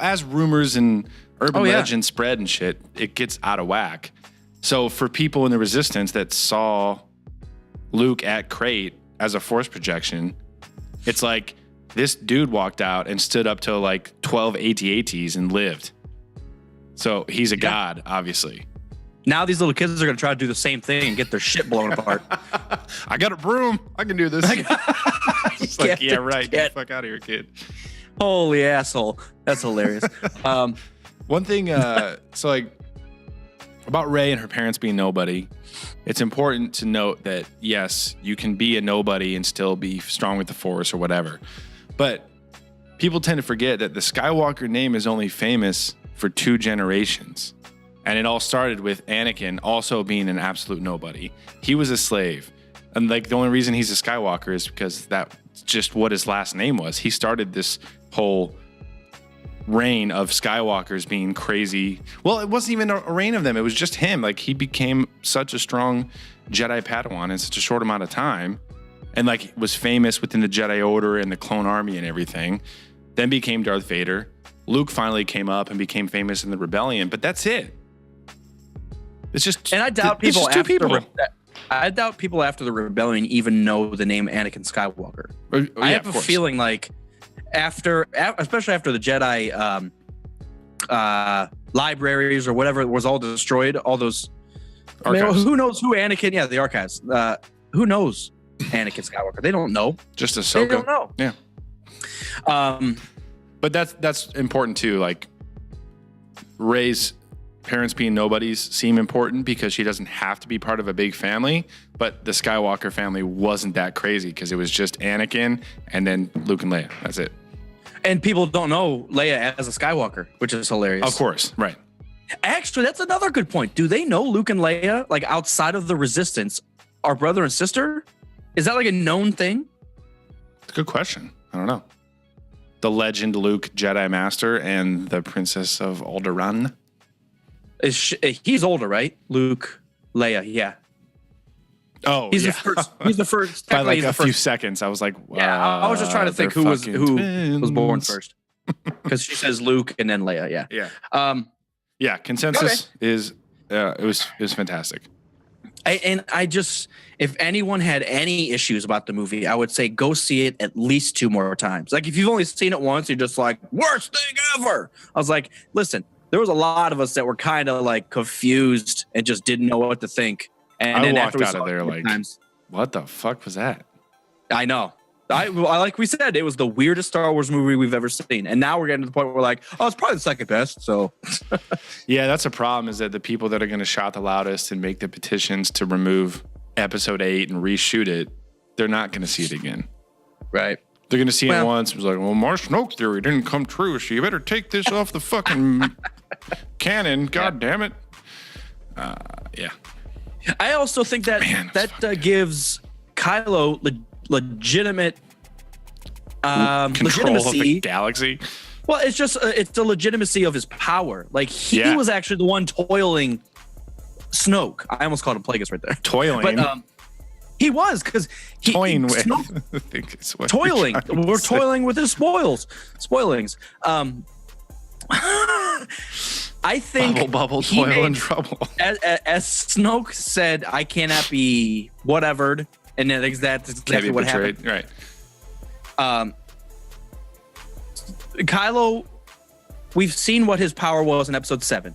as rumors and urban legends spread and shit, it gets out of whack. So for people in the Resistance that saw Luke at Crate as a force projection, it's like this dude walked out and stood up to like 12 AT-ATs and lived. So he's a god, obviously. Now these little kids are going to try to do the same thing and get their shit blown apart. I got a broom. I can do this. It's like, yeah, right. Get the fuck out of here, kid. Holy asshole. That's hilarious. One thing, so like, about Rey and her parents being nobody, it's important to note that, yes, you can be a nobody and still be strong with the Force or whatever. But people tend to forget that the Skywalker name is only famous for 2 generations. And it all started with Anakin also being an absolute nobody. He was a slave. And like the only reason he's a Skywalker is because that just what his last name was. He started this whole reign of Skywalkers being crazy. Well, it wasn't even a reign of them. It was just him. Like, he became such a strong Jedi Padawan in such a short amount of time, and like was famous within the Jedi Order and the Clone Army and everything. Then became Darth Vader. Luke finally came up and became famous in the Rebellion, but that's it. It's just, and I doubt it's people just two after people. I doubt people after the Rebellion even know the name Anakin Skywalker. I have a feeling like especially after the Jedi libraries or whatever was all destroyed, all those archives. Who knows who Anakin? Yeah, the archives. Who knows Anakin Skywalker? They don't know. Just Ahsoka. They don't know. Yeah. But that's important too. Like, Rey's parents being nobodies seem important because she doesn't have to be part of a big family. But the Skywalker family wasn't that crazy because it was just Anakin and then Luke and Leia. That's it. And people don't know Leia as a Skywalker, which is hilarious. Of course, right. Actually, that's another good point. Do they know Luke and Leia, like outside of the Resistance, are brother and sister? Is that like a known thing? It's a good question. I don't know. The legend Luke, Jedi Master, and the Princess of Alderaan. He's older, right? Luke, Leia, yeah. Oh, he's yeah. He's the first. By like a few seconds, I was like, yeah. I was just trying to think who was born first, because she says Luke and then Leia. Yeah, yeah, yeah. Consensus is it was fantastic. If anyone had any issues about the movie, I would say go see it at least 2 more times. Like, if you've only seen it once, you're just like, worst thing ever. I was like, listen, there was a lot of us that were kind of like confused and just didn't know what to think. And I then walked after we out saw of there it like, times, what the fuck was that? I know. I like we said, it was the weirdest Star Wars movie we've ever seen. And now we're getting to the point where we're like, oh, it's probably the second best. So yeah, that's a problem, is that the people that are going to shout the loudest and make the petitions to remove episode 8 and reshoot it, they're not going to see it again. Right. They're going to see it once. It was like, well, my Snoke theory didn't come true, so you better take this off the fucking canon. God damn it. Yeah. I also think that gives Kylo legitimate control legitimacy. of the galaxy. Well, it's just it's the legitimacy of his power. Like, he was actually the one toiling Snoke. I almost called him Plagueis right there. Toiling, but he was, because toying with. Snoke, I think it's what toiling. We're toiling with his spoilings. I think bubble, toil and trouble. As Snoke said, I cannot be whatevered, and that's exactly what happened. Right. Kylo, we've seen what his power was in episode 7.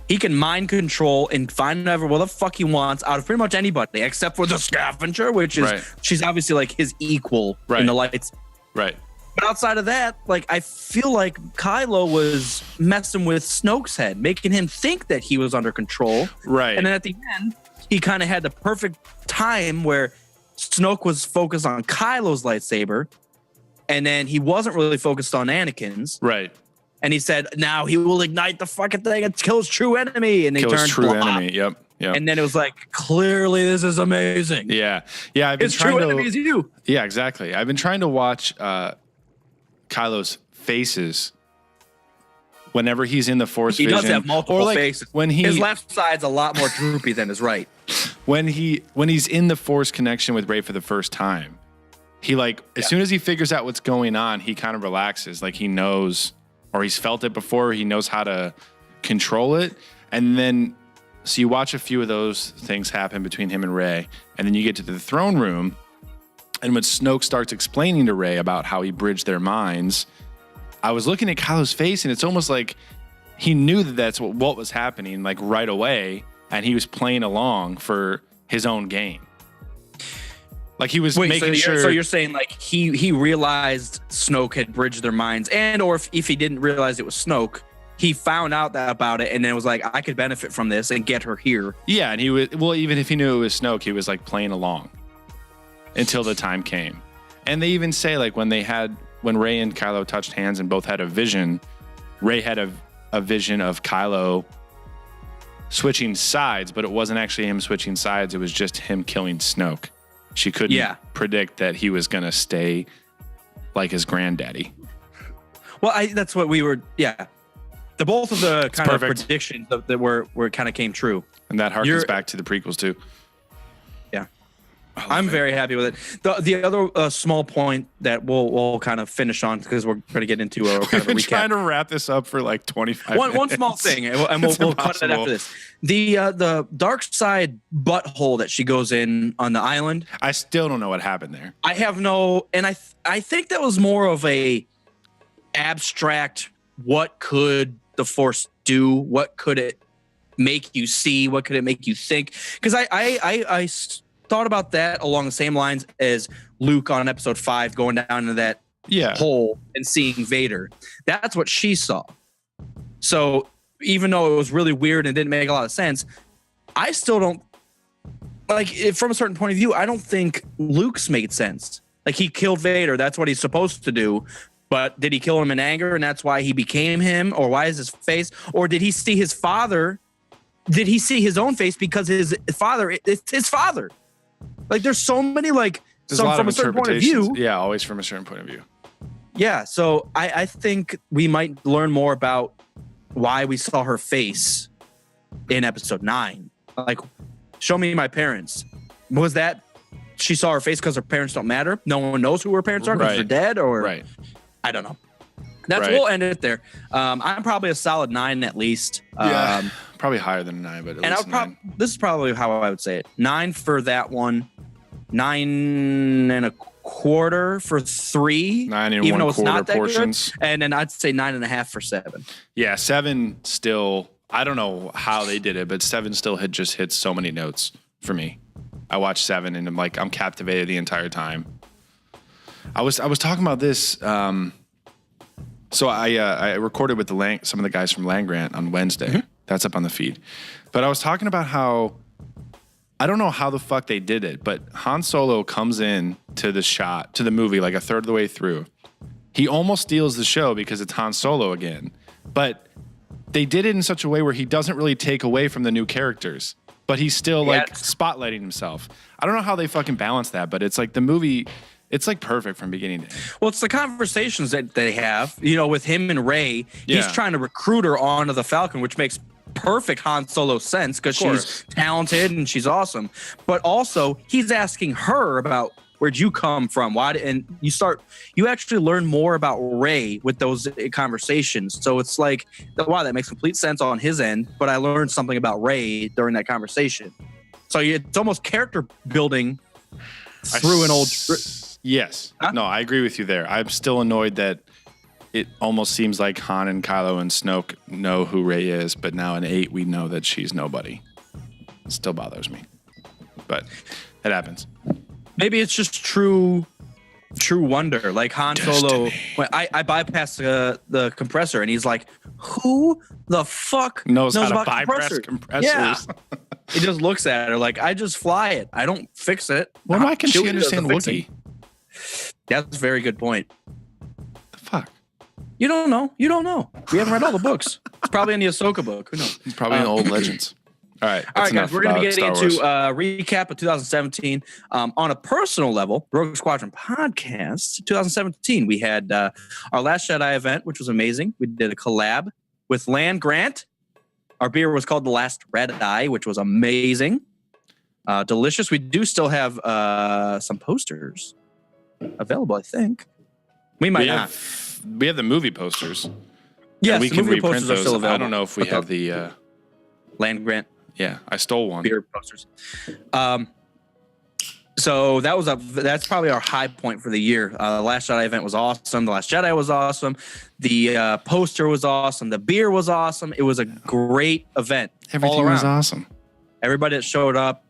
He can mind control and find whatever the fuck he wants out of pretty much anybody, except for the scavenger, which is she's obviously like his equal in the lights. Right. But outside of that, like, I feel like Kylo was messing with Snoke's head, making him think that he was under control. Right. And then at the end, he kind of had the perfect time where Snoke was focused on Kylo's lightsaber, and then he wasn't really focused on Anakin's. Right. And he said, now he will ignite the fucking thing and kill his true enemy. And they turned true flop. enemy. Yep. And then it was like, clearly this is amazing. Yeah. I've been his true enemy is you. Yeah, exactly. I've been trying to watch Kylo's faces whenever he's in the Force vision. He does have multiple faces. When his left side's a lot more droopy than his right. When he's in the Force connection with Rey for the first time, he as soon as he figures out what's going on, he kind of relaxes. Like, he knows, or he's felt it before. He knows how to control it. And then, so you watch a few of those things happen between him and Rey, and then you get to the throne room. And when Snoke starts explaining to Rey about how he bridged their minds, I was looking at Kylo's face, and it's almost like he knew that that's what was happening, like, right away, and he was playing along for his own game. Like, he was making sure. So you're saying, like, he realized Snoke had bridged their minds, and or if he didn't realize it was Snoke, he found out about it and then was like, I could benefit from this and get her here. Yeah, and he was, well, even if he knew it was Snoke, he was like playing along until the time came. And they even say, like, when Rey and Kylo touched hands and both had a vision, Rey had a vision of Kylo switching sides, but it wasn't actually him switching sides. It was just him killing Snoke. She couldn't predict that he was going to stay like his granddaddy. Well, that's what we were. Yeah, the both of the kind of perfect. predictions that were kind of came true, and that harkens back to the prequels too. Yeah, I'm very happy with it. The other small point that we'll kind of finish on because we're going to get into a kind of a recap. Trying to wrap this up for like 25 minutes. One small thing, and we'll cut it after this. The dark side butthole that she goes in on the island. I still don't know what happened there. I have no, and I think that was more of a abstract. What could the Force do? What could it make you see? What could it make you think? Because I thought about that along the same lines as Luke on episode 5 going down into that hole and seeing Vader. That's what she saw. So even though it was really weird and didn't make a lot of sense, I still don't from a certain point of view, I don't think Luke's made sense. Like, he killed Vader. That's what he's supposed to do. But did he kill him in anger and that's why he became him? Or why is his face? Or did he see his father? Did he see his own face because his father, it's his father? Like, there's so many, from a certain point of view. Yeah, always from a certain point of view. Yeah, so I think we might learn more about why we saw her face in episode 9. Like, show me my parents. Was that she saw her face because her parents don't matter? No one knows who her parents are because they're dead? Or I don't know. We'll end it there. I'm probably a solid 9 at least. Probably higher than a 9, but at least 9. This is probably how I would say it. 9 for that one. 9 1/4 for 3. 9 and even though it's 1/4 not that portions. good. And then I'd say 9.5 for 7. Yeah, 7 still. I don't know how they did it, but 7 still had just hit so many notes for me. I watched 7 and I'm captivated the entire time. I was talking about this. So I recorded with some of the guys from Land Grant on Wednesday. Mm-hmm. That's up on the feed. But I was talking about how I don't know how the fuck they did it, but Han Solo comes in to the movie like a third of the way through. He almost steals the show because it's Han Solo again. But they did it in such a way where he doesn't really take away from the new characters, but he's still spotlighting himself. I don't know how they fucking balance that, but it's like the movie. It's like perfect from beginning to end. Well, it's the conversations that they have, with him and Rey. He's trying to recruit her onto the Falcon, which makes perfect Han Solo sense because she's talented and she's awesome. But also, he's asking her about where'd you come from? Why? And you actually learn more about Rey with those conversations. So it's like, wow, that makes complete sense on his end. But I learned something about Rey during that conversation. So it's almost character building through an old. Yes. Huh? No, I agree with you there. I'm still annoyed that it almost seems like Han and Kylo and Snoke know who Rey is, but now in 8 we know that she's nobody. It still bothers me. But it happens. Maybe it's just true wonder. Like Han Solo, when I bypassed the compressor and he's like, who the fuck knows how to bypass compressors? Yeah. He just looks at her like, I just fly it. I don't fix it. Why can she understand Wookiee? That's a very good point. The fuck? You don't know. We haven't read all the books. It's probably in the Ahsoka book. Who knows? It's probably in Old Legends. All right, guys. We're going to get into a recap of 2017. On a personal level, Rogue Squadron Podcast, 2017, we had our Last Jedi event, which was amazing. We did a collab with Land Grant. Our beer was called The Last Red Eye, which was amazing. Delicious. We do still have some posters available, I think. We might not. We have the movie posters. Yes, we the can movie reprint posters those. are still available. I don't know if we have the Land Grant. Yeah, I stole one. Beer posters. So that's probably our high point for the year. The Last Jedi event was awesome. The Last Jedi was awesome. The poster was awesome. The beer was awesome. It was a great event. Everything was awesome. Everybody that showed up.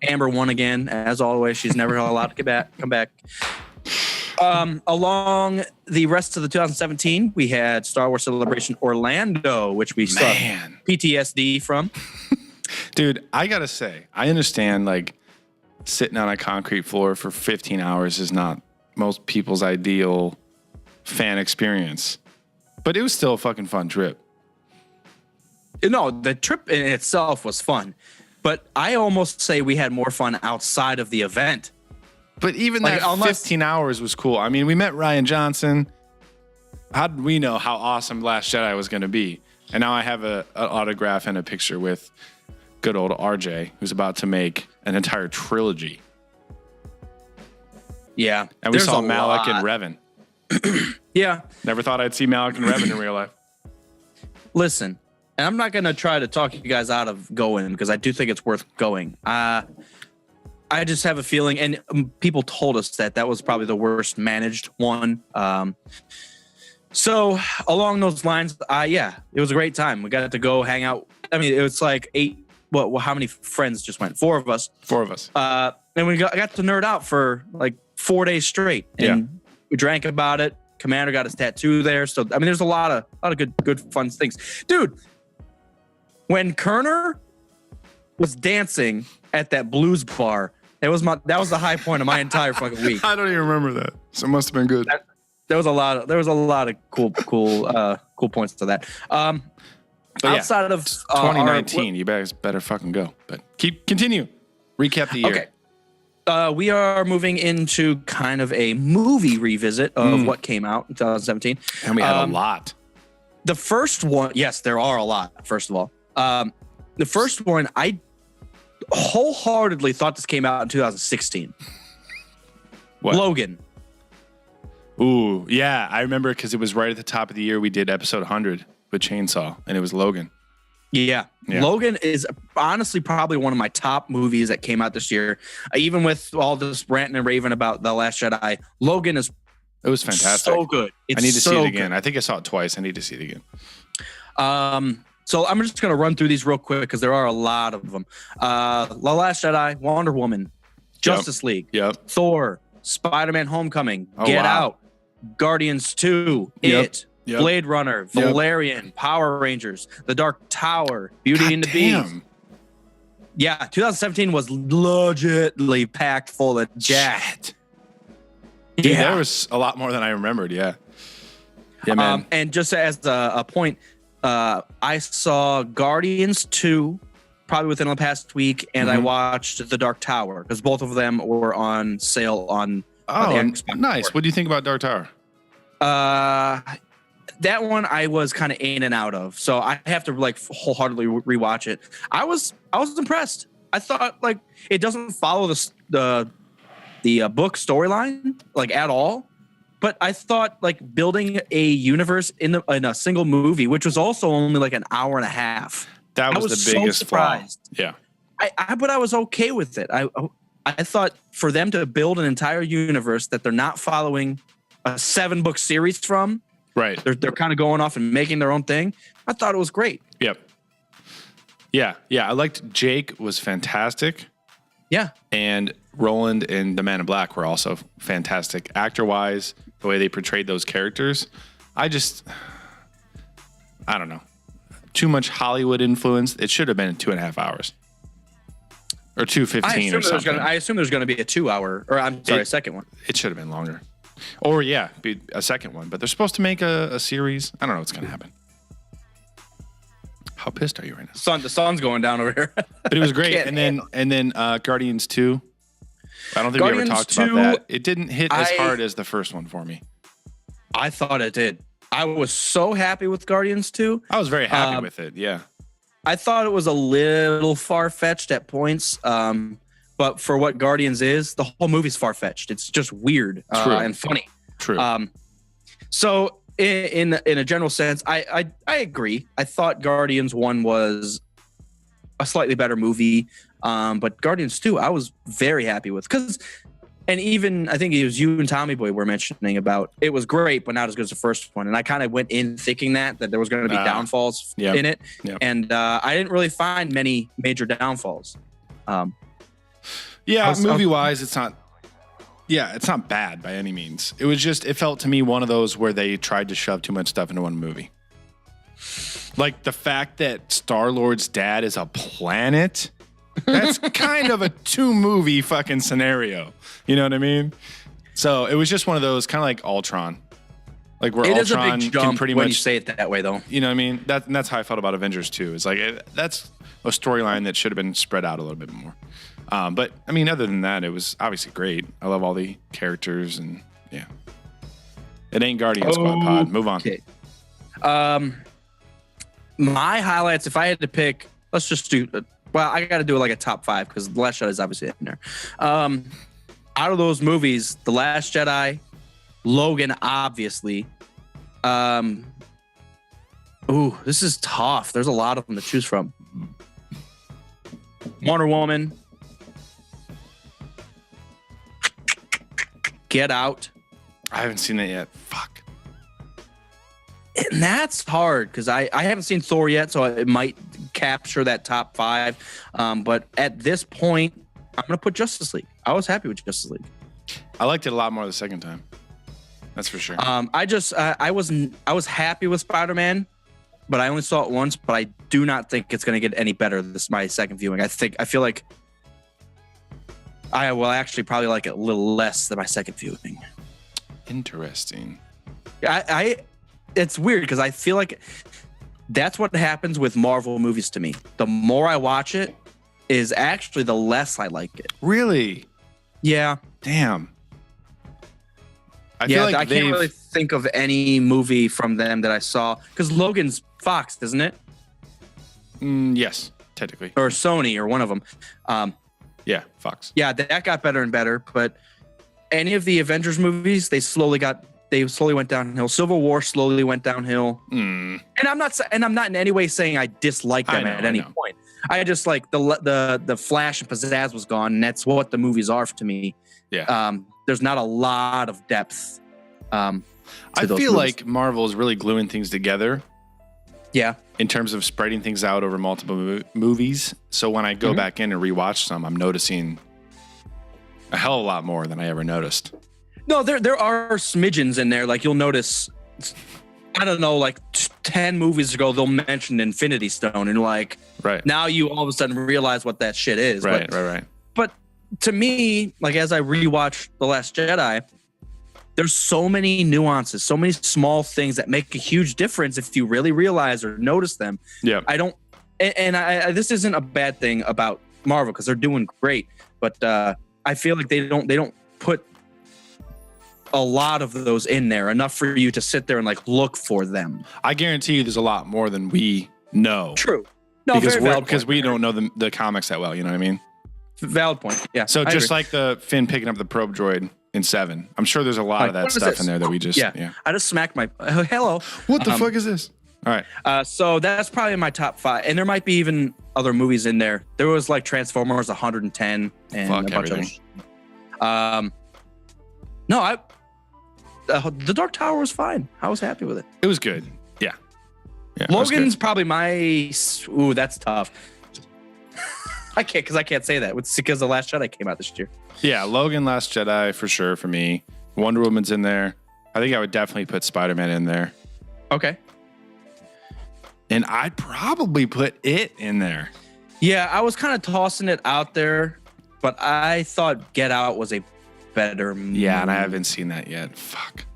Amber won again, as always. She's never allowed to come back. Along the rest of the 2017, we had Star Wars Celebration Orlando, which we saw PTSD from. Dude, I gotta say, I understand like sitting on a concrete floor for 15 hours is not most people's ideal fan experience, but it was still a fucking fun trip. No, the trip in itself was fun, but I almost say we had more fun outside of the event. But even Like, that unless- 15 hours was cool. I mean, we met Ryan Johnson. How did we know how awesome Last Jedi was going to be? And now I have an autograph and a picture with good old RJ, who's about to make an entire trilogy. Yeah. And we there's saw a Malik lot. and Revan. Yeah. Never thought I'd see Malik and Revan in real life. Listen, and I'm not going to try to talk you guys out of going because I do think it's worth going. I just have a feeling, and people told us that was probably the worst managed one. So along those lines, yeah, it was a great time. We got to go hang out. I mean, it was like how many friends just went? 4 of us. 4 of us. And we got to nerd out for like 4 days straight. And we drank about it. Commander got his tattoo there. So, I mean, there's a lot of good fun things. Dude, when Kerner was dancing at that blues bar, that was the high point of my entire fucking week. I don't even remember that. So it must have been good. There was a lot of cool points to that. Outside of 2019, you guys better fucking go. But continue. Recap the year. Okay. We are moving into kind of a movie revisit of what came out in 2017. And we had a lot. The first one, yes, there are a lot, first of all. The first one, I wholeheartedly thought this came out in 2016. What? Logan. Ooh, yeah. I remember because it was right at the top of the year we did episode 100 with Chainsaw, and it was Logan. Yeah. Logan is honestly probably one of my top movies that came out this year. Even with all this ranting and raving about The Last Jedi, Logan is It was fantastic. so good. I need to see it again. Good. I think I saw it twice. I need to see it again. So I'm just going to run through these real quick because there are a lot of them. The Last Jedi, Wonder Woman, Justice League, Thor, Spider-Man Homecoming, Get wow. Out, Guardians 2, It, Blade Runner, Valerian, Power Rangers, The Dark Tower, Beauty and the Beast. Yeah, 2017 was legitimately packed full of jack. Dude, there was a lot more than I remembered. Yeah, man. And just as a point, I saw Guardians 2 probably within the past week, and I watched The Dark Tower because both of them were on sale on. Oh, the Xbox nice. Store. What do you think about Dark Tower? That one I was kind of in and out of, so I have to like wholeheartedly rewatch it. I was impressed. I thought like it doesn't follow the book storyline like at all, but I thought like building a universe in a single movie, which was also only like an hour and a half. That was the biggest flaw. Yeah, but I was okay with it. I thought for them to build an entire universe that they're not following a 7-book series from. Right. They're kind of going off and making their own thing. I thought it was great. Yep. Yeah. I liked Jake was fantastic. Yeah. And Roland and the Man in Black were also fantastic. Actor-wise, the way they portrayed those characters. I don't know. Too much Hollywood influence. It should have been 2.5 hours. Or 2:15 or something. I assume there's going to be a 2-hour, or I'm sorry, a second one. It should have been longer. Or, be a second one. But they're supposed to make a series. I don't know what's going to happen. How pissed are you right now? The sun's going down over here. But it was great. and then Guardians 2. I don't think we ever talked about that. It didn't hit as hard as the first one for me. I thought it did. I was so happy with Guardians 2. I was very happy with it, yeah. I thought it was a little far-fetched at points, but for what Guardians is, the whole movie's far-fetched. It's just weird and funny. True. So in a general sense, I agree. I thought Guardians 1 was a slightly better movie, but Guardians 2, I was very happy with and even I think it was you and Tommy Boy were mentioning about it was great, but not as good as the first one. And I kind of went in thinking that there was going to be downfalls in it, and I didn't really find many major downfalls. Movie-wise, it's not. Yeah, it's not bad by any means. It was just, it felt to me one of those where they tried to shove too much stuff into one movie. Like the fact that Star-Lord's dad is a planet. That's kind of a 2-movie fucking scenario. You know what I mean? So it was just one of those, kind of like Ultron. Like where it Ultron is a big jump can pretty when much you say it that way, though. You know what I mean? That's how I felt about Avengers 2. It's like that's a storyline that should have been spread out a little bit more. But I mean, other than that, it was obviously great. I love all the characters and yeah. It ain't Guardian Squad Pod. Move on. Okay. My highlights, if I had to pick, let's just do. Well, I got to do like a top 5 because The Last Jedi is obviously in there. Out of those movies, The Last Jedi, Logan, obviously. This is tough. There's a lot of them to choose from. Wonder Woman. Get Out. I haven't seen it yet. Fuck. And that's hard because I haven't seen Thor yet, so it might capture that top 5. But at this point, I'm going to put Justice League. I was happy with Justice League. I liked it a lot more the second time. That's for sure. I was happy with Spider-Man, but I only saw it once. But I do not think it's going to get any better. This is my second viewing. I feel like I will actually probably like it a little less than my second viewing. Interesting. It's weird because I feel like that's what happens with Marvel movies to me. The more I watch it, is actually the less I like it. Really? Yeah. Damn. I feel like I can't really think of any movie from them that I saw because Logan's Fox, isn't it? Yes, technically. Or Sony, or one of them. Yeah, Fox. Yeah, that got better and better. But any of the Avengers movies, they slowly went downhill. Civil War slowly went downhill. And I'm not in any way saying I dislike them at any point. I just like the flash and pizzazz was gone, and that's what the movies are to me. Yeah. There's not a lot of depth. I feel like Marvel is really gluing things together. Yeah. In terms of spreading things out over multiple movies. So when I go back in and rewatch some, I'm noticing a hell of a lot more than I ever noticed. No, there are smidgens in there. Like you'll notice, I don't know, like 10 movies ago, they'll mention Infinity Stone, and like, now you all of a sudden realize what that shit is. Right. But to me, like as I rewatch The Last Jedi, there's so many nuances, so many small things that make a huge difference if you really realize or notice them. Yeah. This isn't a bad thing about Marvel because they're doing great, but I feel like they don't put a lot of those in there, enough for you to sit there and like look for them. I guarantee you there's a lot more than we know. True. No, because we don't know the comics that well, you know what I mean? Valid point. Yeah. So just like the Finn picking up the probe droid in 7, I'm sure there's a lot of that stuff in there that we just I just smacked my hello. What the fuck is this? All right. So that's probably in my top 5, and there might be even other movies in there. There was like Transformers 110 and fuck a bunch everything. of no, The Dark Tower was fine. I was happy with it. It was good. Yeah. Logan's probably my. Ooh, that's tough. I can't say that. It's because The Last Jedi came out this year. Yeah, Logan, Last Jedi for sure for me. Wonder Woman's in there. I think I would definitely put Spider-Man in there. Okay. And I'd probably put it in there. Yeah, I was kind of tossing it out there, but I thought Get Out was a better movie. Yeah, and I haven't seen that yet. Fuck.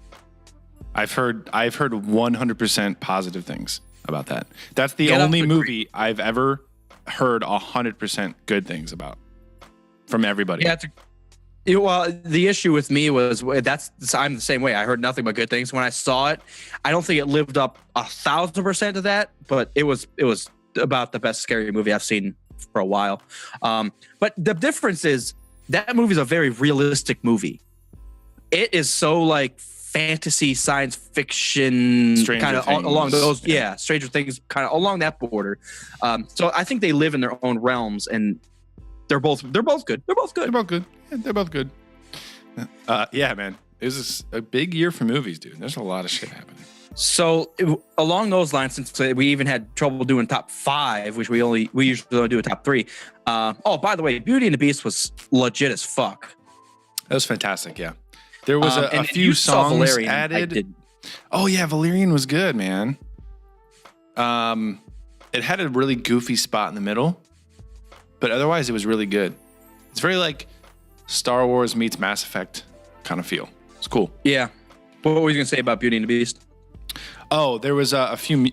I've heard 100% positive things about that. That's the only movie I've ever heard 100% good things about from everybody. Yeah, well, the issue with me was I'm the same way. I heard nothing but good things when I saw it. I don't think it lived up 1,000% to that, but it was about the best scary movie I've seen for a while. But the difference is that movie is a very realistic movie. It is so like fantasy, science fiction, kind of along those. Yeah, Stranger Things, kind of along that border. So I think they live in their own realms, and they're both good. They're both good. Yeah, they're both good. Yeah, man. It was a big year for movies, dude. There's a lot of shit happening. So along those lines, since we even had trouble doing top 5, which we usually only do a top 3. By the way, Beauty and the Beast was legit as fuck. That was fantastic. Yeah, there was a few songs added. Oh yeah, Valerian was good, man. It had a really goofy spot in the middle, but otherwise it was really good. It's very like Star Wars meets Mass Effect kind of feel. It's cool. Yeah. What were you gonna say about Beauty and the Beast? Oh, there was a few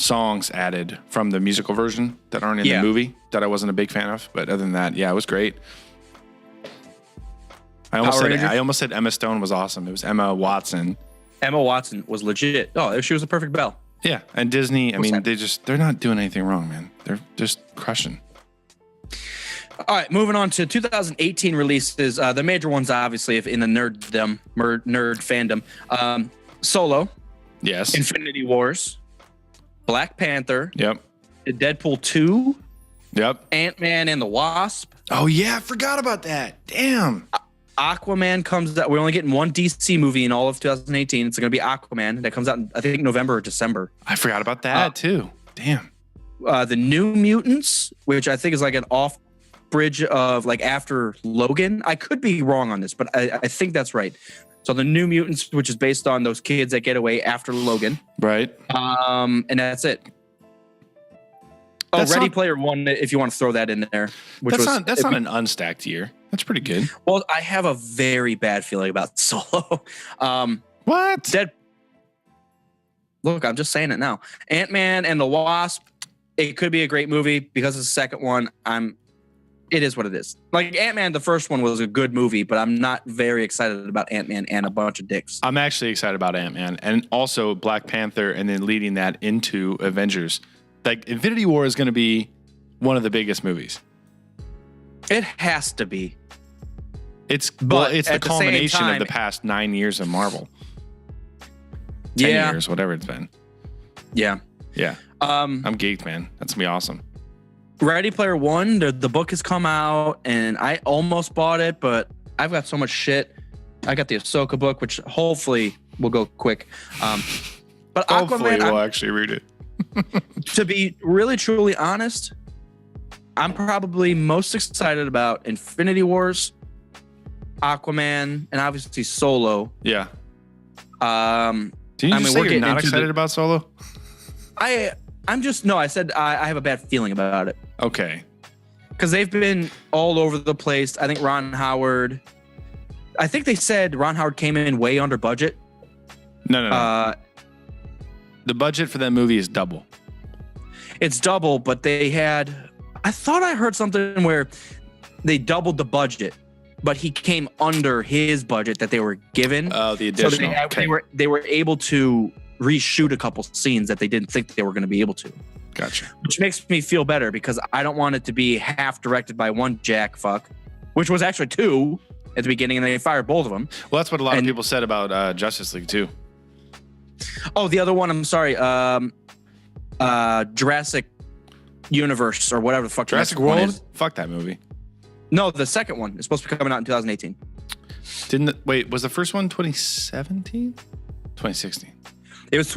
songs added from the musical version that aren't in the movie that I wasn't a big fan of. But other than that, yeah, it was great. I almost said Emma Stone was awesome. It was Emma Watson. Emma Watson was legit. Oh, she was a perfect Belle. Yeah, and Disney, they're not doing anything wrong, man. They're just crushing. All right, moving on to 2018 releases. The major ones, obviously, if in the nerd fandom. Solo. Yes. Infinity Wars. Black Panther. Yep. Deadpool 2. Yep. Ant-Man and the Wasp. Oh, yeah, I forgot about that. Damn. Aquaman comes out. We're only getting one DC movie in all of 2018. It's going to be Aquaman. That comes out in, I think, November or December. I forgot about that, too. Damn. The New Mutants, which I think is like an off-bridge of like after Logan. I could be wrong on this, but I think that's right. So the New Mutants, which is based on those kids that get away after Logan. Right. And that's it. Ready Player One, if you want to throw that in there. That's not an unstacked year. That's pretty good. Well, I have a very bad feeling about Solo. What? Look, I'm just saying it now. Ant-Man and the Wasp. It could be a great movie because it's the second one. It is what it is. Like Ant-Man, the first one was a good movie, but I'm not very excited about Ant-Man and a bunch of dicks. I'm actually excited about Ant-Man and also Black Panther, and then leading that into Avengers. Like Infinity War is going to be one of the biggest movies. It has to be. It's the culmination of the past 9 years of Marvel. 10 years, whatever it's been. Yeah. Yeah. I'm geeked, man. That's gonna be awesome. Ready Player One, the book has come out, and I almost bought it, but I've got so much shit. I got the Ahsoka book, which hopefully will go quick. But hopefully Aquaman, we'll actually read it. To be really, truly honest, I'm probably most excited about Infinity Wars, Aquaman, and obviously Solo. Yeah. Did you say you're not excited about Solo? I said I have a bad feeling about it. Okay. Because they've been all over the place. I think they said Ron Howard came in way under budget. No. The budget for that movie is double. It's double, but I thought I heard something where they doubled the budget, but he came under his budget that they were given. Oh, the additional. So they were able to reshoot a couple scenes that they didn't think they were going to be able to. Gotcha. Which makes me feel better because I don't want it to be half directed by one jack fuck, which was actually two at the beginning, and they fired both of them. Well, that's what a lot of people said about Justice League too. Oh, the other one, I'm sorry, Jurassic Universe or whatever the fuck. Jurassic World? Is. Fuck that movie. No, the second one is supposed to be coming out in 2018. Was the first one 2017? 2016. It was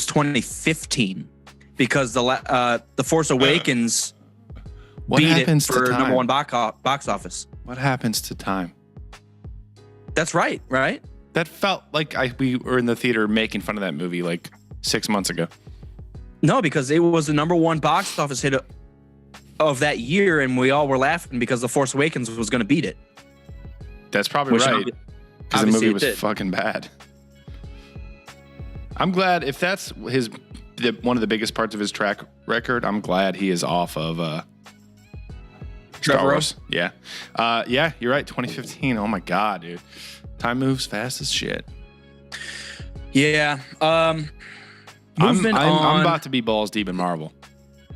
2015 because the Force Awakens beat it for number one box office. What happens to time? That's right? That felt like we were in the theater making fun of that movie like 6 months ago. No, because it was the number one box office hit of that year, and we all were laughing because the Force Awakens was going to beat it. That's probably right. Because the movie was fucking bad. I'm glad if that's one of the biggest parts of his track record. I'm glad he is off of Star Wars. Yeah. Yeah, you're right. 2015. Oh my God, dude. Time moves fast as shit. Yeah. I'm about to be balls deep in Marvel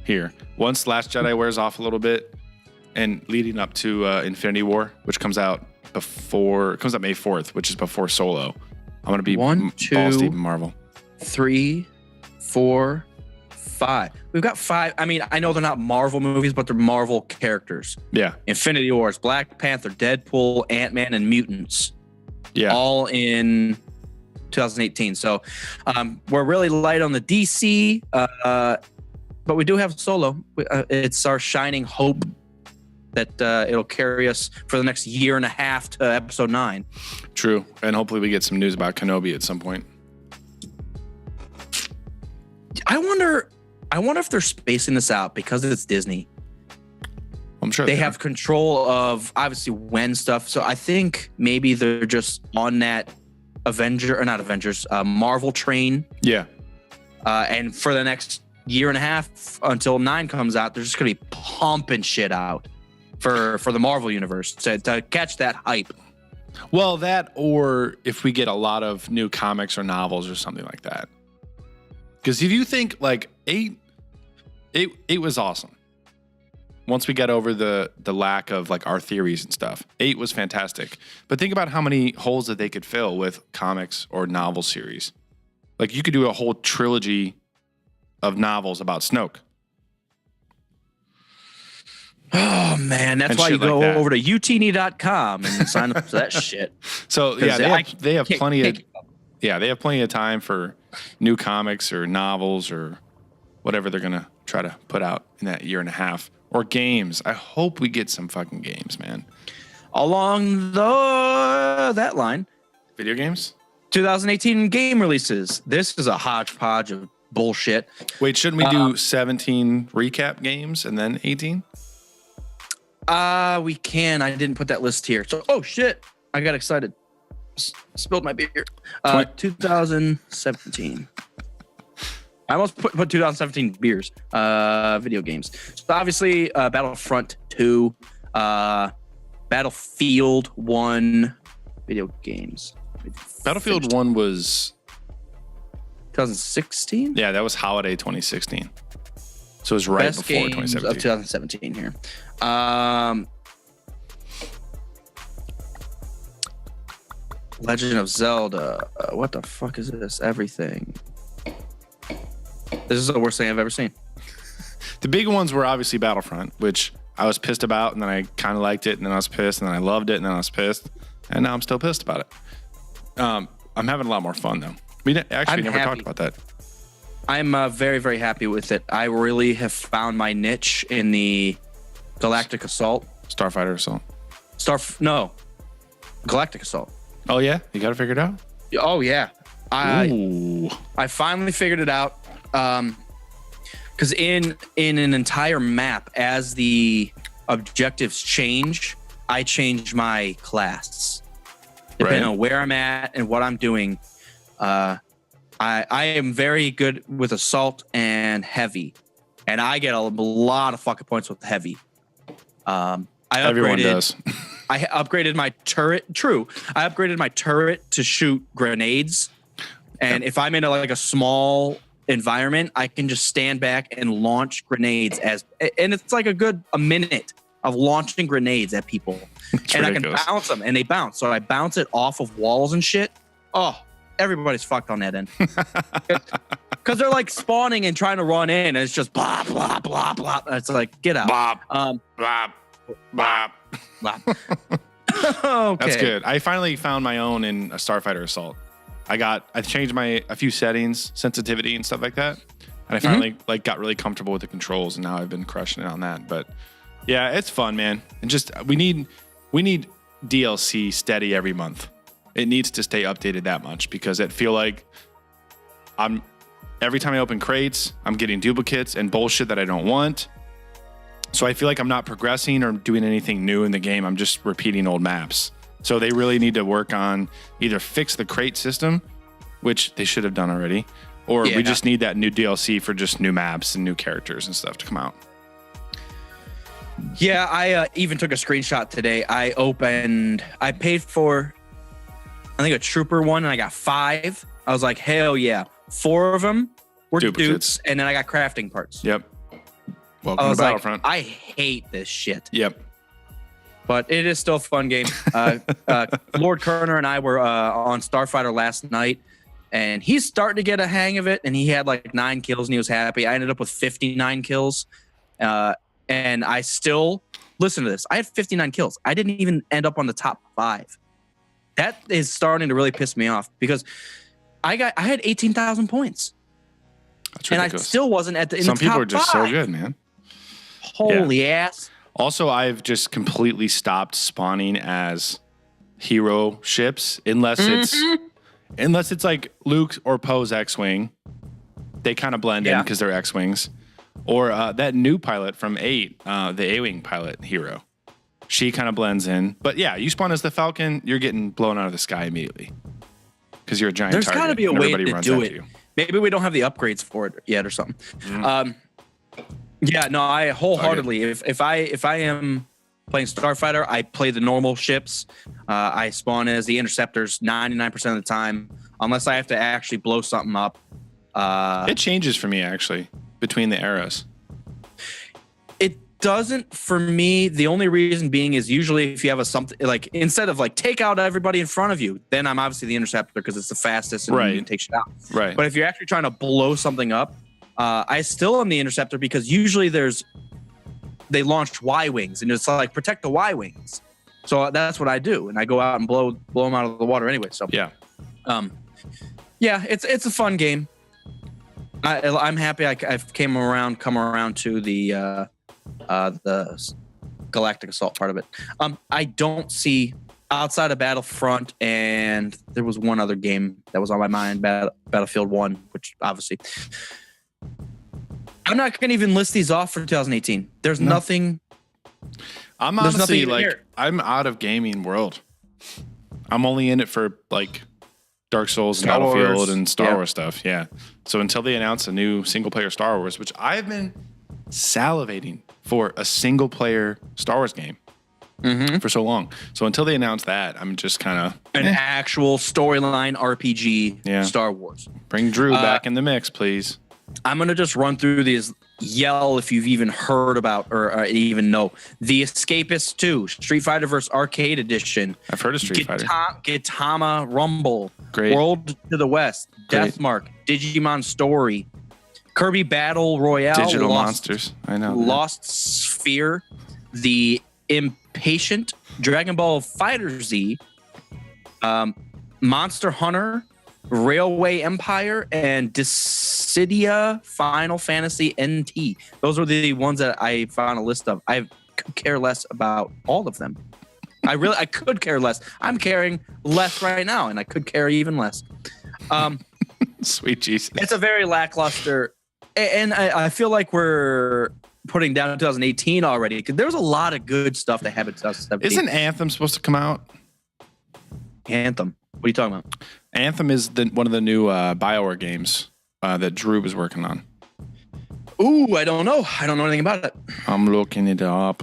here. Once Last Jedi wears off a little bit and leading up to Infinity War, which comes out May 4th, which is before Solo. I'm going to be balls deep in Marvel. 3, 4, 5. We've got 5. I mean, I know they're not Marvel movies, but they're Marvel characters. Yeah. Infinity Wars, Black Panther, Deadpool, Ant-Man, and Mutants. Yeah. All in 2018. So we're really light on the DC, but we do have Solo. It's our shining hope that it'll carry us for the next year and a half to episode 9. True. And hopefully we get some news about Kenobi at some point. I wonder if they're spacing this out because it's Disney. I'm sure they have control of obviously when stuff. So I think maybe they're just on that Marvel train. Yeah. And for the next year and a half until 9 comes out, they're just going to be pumping shit out for the Marvel universe to catch that hype. Well, that, or if we get a lot of new comics or novels or something like that. Because if you think like 8 was awesome. Once we got over the lack of like our theories and stuff, 8 was fantastic. But think about how many holes that they could fill with comics or novel series. Like you could do a whole trilogy of novels about Snoke. Oh man, that's And why you shit like go that. over to utini.com and sign up for that shit. So yeah, they have plenty of Can't- of time for new comics or novels or whatever they're gonna try to put out in that year and a half. Or games. I hope we get some fucking games, man. Along that line, Video games? 2018 game releases. This is a hodgepodge of bullshit. Wait, shouldn't we do 17 recap games and then 18? We can. I didn't put that list here. So, oh shit. I got excited. Spilled my beer. 2017. I almost put 2017 beers. Video games. So obviously, Battlefront 2, Battlefield 1, video games. Battlefield 1 was... 2016? Yeah, that was holiday 2016. So it was right Best before games 2017. of 2017 here. Legend of Zelda. What the fuck is this? Everything. This is the worst thing I've ever seen. The big ones were obviously Battlefront, which I was pissed about, and then I kind of liked it, and then I was pissed, and then I loved it, and then I was pissed, and now I'm still pissed about it. I'm having a lot more fun, though. We actually never talked about that. I'm very, very happy with it. I really have found my niche in the Galactic Assault. Starfighter Assault. Galactic Assault. Oh, yeah? You got to figure it out? Oh, yeah. Ooh. I finally figured it out. Because in an entire map, as the objectives change, I change my class. Depending on where I'm at and what I'm doing. I am very good with assault and heavy. And I get a lot of fucking points with heavy. Everyone does. I upgraded my turret. True. I upgraded my turret to shoot grenades. And if I'm in a small environment, I can just stand back and launch grenades and it's like a minute of launching grenades at people. It's and ridiculous. I can bounce them and they bounce. So I bounce it off of walls and shit. Oh, everybody's fucked on that end. Because they're like spawning and trying to run in and it's just blah, blah, blah, blah. It's like, get out. Bop, bop, bop. Blah. Okay. That's good. I finally found my own in a Starfighter Assault. I changed a few settings, sensitivity and stuff like that. And I finally got really comfortable with the controls, and now I've been crushing it on that. But yeah, it's fun, man. And just we need DLC steady every month. It needs to stay updated that much, because I feel like every time I open crates, I'm getting duplicates and bullshit that I don't want. So I feel like I'm not progressing or doing anything new in the game. I'm just repeating old maps. So they really need to work on either fix the crate system, which they should have done already, or we just need that new DLC for just new maps and new characters and stuff to come out. Yeah, I even took a screenshot today. I paid for, I think, a trooper one, and I got 5. I was like, hell yeah. 4 of them were dupes, and then I got crafting parts. Yep. Welcome I was to Battlefront. I hate this shit. Yep. But it is still a fun game. Lord Kerner and I were on Starfighter last night, and he's starting to get a hang of it, and he had 9 kills, and he was happy. I ended up with 59 kills, and I still, listen to this, I had 59 kills. I didn't even end up on the top 5. That is starting to really piss me off, because I had 18,000 points. That's ridiculous. And I still wasn't in the top 5. Some people are just so good, man. Holy ass. Also, I've just completely stopped spawning as hero ships unless it's like Luke or Poe's X-Wing. They kind of blend in because they're X-Wings. Or that new pilot from 8, the A-Wing pilot hero. She kind of blends in. But yeah, you spawn as the Falcon, you're getting blown out of the sky immediately. because you're a giant There's target. got to be a and way everybody to runs do after it. you. Maybe we don't have the upgrades for it yet or something. Yeah, no, I wholeheartedly. If I am playing Starfighter, I play the normal ships. I spawn as the interceptors 99% of the time, unless I have to actually blow something up. It changes for me actually between the eras. It doesn't for me. The only reason being is usually if you have a something like instead of like take out everybody in front of you, then I'm obviously the interceptor because it's the fastest and you can take shit out. Right. But if you're actually trying to blow something up, I still am the interceptor because usually they launch Y-wings and it's like protect the Y-wings. So that's what I do, and I go out and blow them out of the water anyway. So yeah, it's a fun game. I'm happy I've come around to the Galactic Assault part of it. I don't see outside of Battlefront, and there was one other game that was on my mind, Battlefield 1, which obviously I'm not going to even list these off for 2018. There's nothing. I'm honestly nothing like I'm out of gaming world. I'm only in it for like Dark Souls and Battlefield and Star Wars stuff. Yeah. So until they announce a new single player Star Wars, which I've been salivating for a single player Star Wars game for so long. So until they announce that, I'm just kind of an actual storyline RPG Star Wars. Bring Drew back in the mix, please. I'm going to just run through these, yell if you've even heard about or even know. The Escapist 2, Street Fighter vs. Arcade Edition. I've heard of Street Fighter. Gitama Rumble. Great. World to the West. Great. Deathmark. Digimon Story. Kirby Battle Royale. Digital Monsters. I know. Lost Sphere. The Impatient. Dragon Ball FighterZ. Monster Hunter. Railway Empire and Dissidia Final Fantasy NT. Those are the ones that I found a list of. I could care less about all of them. I could care less. I'm caring less right now, and I could care even less. Sweet Jesus. It's a very lackluster, and I feel like we're putting down 2018 already because there's a lot of good stuff that happened in 2017. Isn't Anthem supposed to come out? Anthem? What are you talking about? Anthem is one of the new BioWare games that Drew was working on. Ooh, I don't know. I don't know anything about it. I'm looking it up.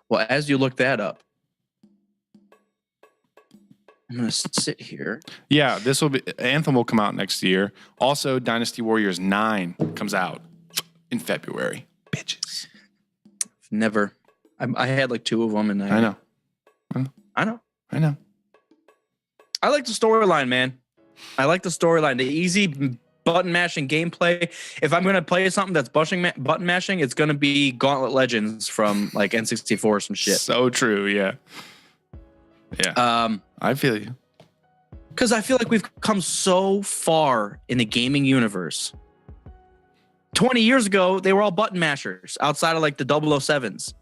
Well, as you look that up, I'm going to sit here. Yeah, Anthem will come out next year. Also, Dynasty Warriors 9 comes out in February. Bitches. Never. I had like two of them, and I know. I like the storyline, man. I like the storyline. The easy button mashing gameplay. If I'm going to play something that's button mashing, it's going to be Gauntlet Legends from like N64 or some shit. So true, yeah. Yeah. I feel you. Because I feel like we've come so far in the gaming universe. 20 years ago, they were all button mashers outside of like the 007s.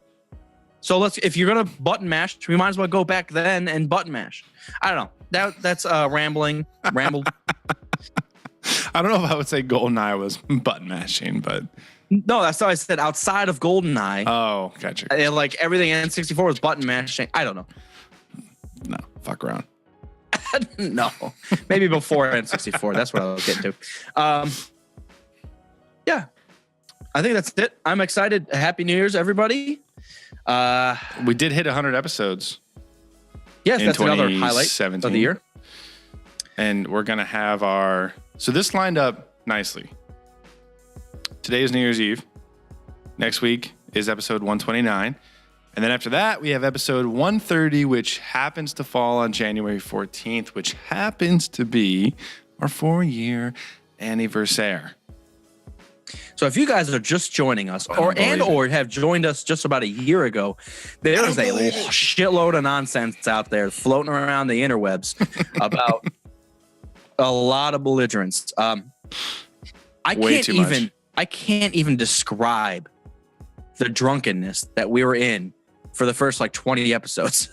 So if you're gonna button mash, we might as well go back then and button mash. I don't know. That's rambled. I don't know if I would say GoldenEye was button mashing, but no, that's what I said. Outside of GoldenEye, oh, gotcha. Like everything in N64 was button mashing. I don't know. No, fuck around. No, maybe before N64. That's what I'll get to. Yeah, I think that's it. I'm excited. Happy New Year's, everybody. We did hit 100 episodes. Yes, that's another highlight of the year. And we're going to have so this lined up nicely. Today is New Year's Eve. Next week is episode 129. And then after that, we have episode 130, which happens to fall on January 14th, which happens to be our 4-year anniversary. So if you guys are just joining us or have joined us just about a year ago, there's a shitload of nonsense out there floating around the interwebs about a lot of belligerence. I can't even describe the drunkenness that we were in for the first like 20 episodes.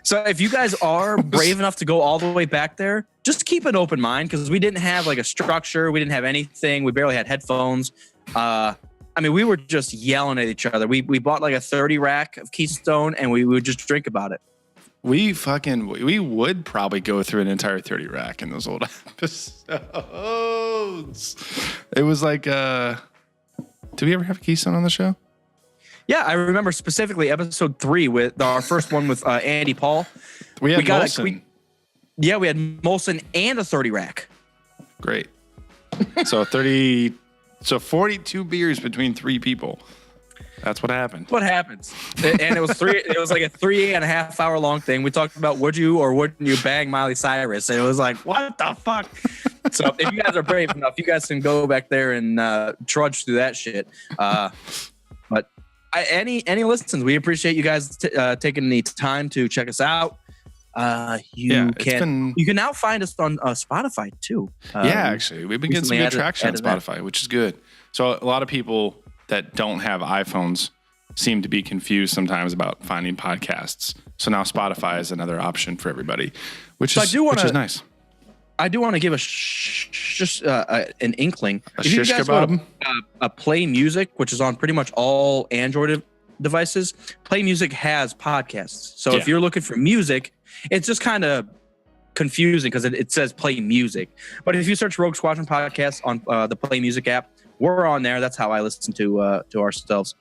So if you guys are brave enough to go all the way back there, just keep an open mind because we didn't have like a structure. We didn't have anything. We barely had headphones. I mean, we were just yelling at each other. We bought like a 30 rack of Keystone and we would just drink about it. We would probably go through an entire 30 rack in those old episodes. It was like, did we ever have Keystone on the show? Yeah, I remember specifically episode 3 with our first one with Andy Paul. We had Molson. We had Molson and a 30 rack. Great. So 42 beers between 3 people. That's what happened. What happens? And it was like a 3.5 hour long thing. We talked about would you or wouldn't you bang Miley Cyrus? And it was like, what the fuck? So if you guys are brave enough, you guys can go back there and trudge through that shit. But any listens, we appreciate you guys taking the time to check us out. You can now find us on Spotify too. Actually, we've been getting some good traction on Spotify, which is good. So a lot of people that don't have iPhones seem to be confused sometimes about finding podcasts. So now Spotify is another option for everybody, which is nice. I do want to give an inkling. A shish kebab? Play Music, which is on pretty much all Android devices. Play Music has podcasts. So if you're looking for music, it's just kind of confusing because it says Play Music. But if you search Rogue Squadron Podcast on the Play Music app, we're on there. That's how I listen to ourselves.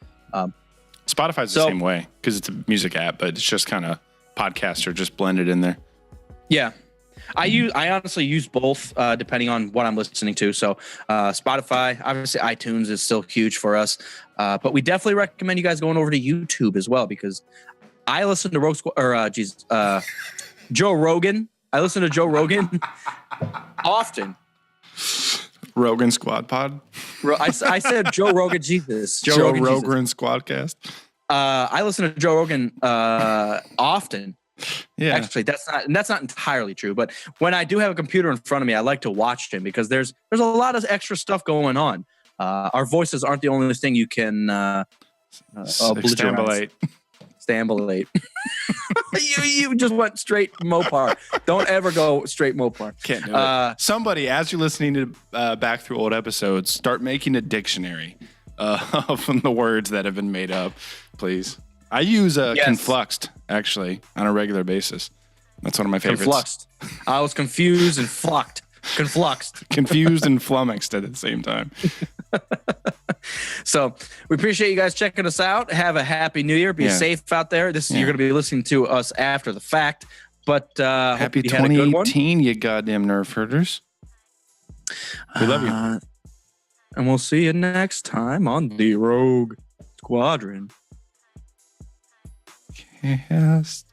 Spotify's the same way because it's a music app, but it's just kind of podcasts are just blended in there. Yeah. I honestly use both depending on what I'm listening to. So Spotify, obviously iTunes is still huge for us. But we definitely recommend you guys going over to YouTube as well because I listen to Joe Rogan. I listen to Joe Rogan often. Rogan Squad Pod. I said Joe Rogan. Jesus, Joe Rogan Squadcast. I listen to Joe Rogan often. Yeah, actually, that's not entirely true. But when I do have a computer in front of me, I like to watch him because there's a lot of extra stuff going on. Our voices aren't the only thing you can stambulate. You just went straight Mopar. Don't ever go straight Mopar. Can't do it. Somebody, as you're listening to back through old episodes, start making a dictionary of the words that have been made up, please. I use confluxed, actually, on a regular basis. That's one of my favorites. Confluxed. I was confused and fluxed. Confluxed. Confused and flummoxed at the same time. So we appreciate you guys checking us out. Have a happy New Year. Be safe out there. You're going to be listening to us after the fact. But happy 2018, you goddamn nerf herders. We love you. And we'll see you next time on the Rogue Squadron. Yes.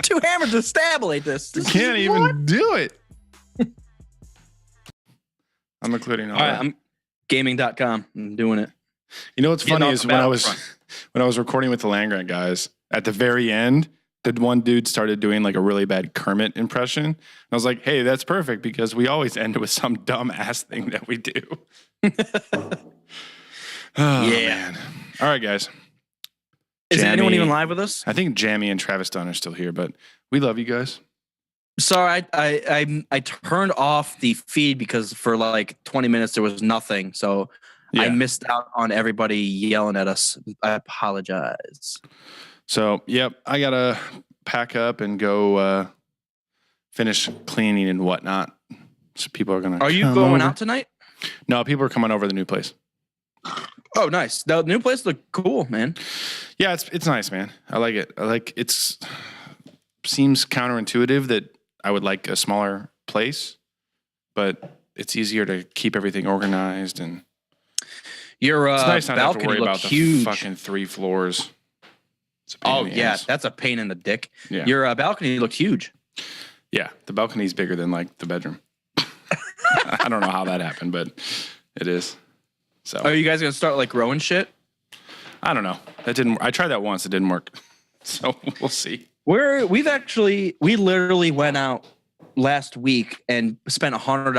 Too hammered to stabulate this. You can't even do it. I'm including all that. I'm gaming.com. I'm doing it. You know what's funny is when I was recording with the Land Grant guys, at the very end, the one dude started doing like a really bad Kermit impression. And I was like, hey, that's perfect because we always end with some dumb ass thing that we do. Man. All right, guys. Is anyone even live with us? I think Jamie and Travis Dunn are still here, but we love you guys. Sorry, I turned off the feed because for like 20 minutes there was nothing. So I missed out on everybody yelling at us. I apologize. So, yep, I got to pack up and go finish cleaning and whatnot. So people are going to Are you going out tonight? No, people are coming over the new place. Oh, nice. The new place looked cool, man. Yeah, it's nice, man. I like it. It's seems counterintuitive that I would like a smaller place, but it's easier to keep everything organized and your it's nice not to have to worry about huge. The fucking 3 floors. Oh yeah, that's a pain in the dick. Yeah. Your balcony looked huge. Yeah, the balcony's bigger than like the bedroom. I don't know how that happened, but it is. So are you guys gonna start like growing shit? I don't know. That didn't. I tried that once. It didn't work. So we'll see. We literally went out last week and spent $100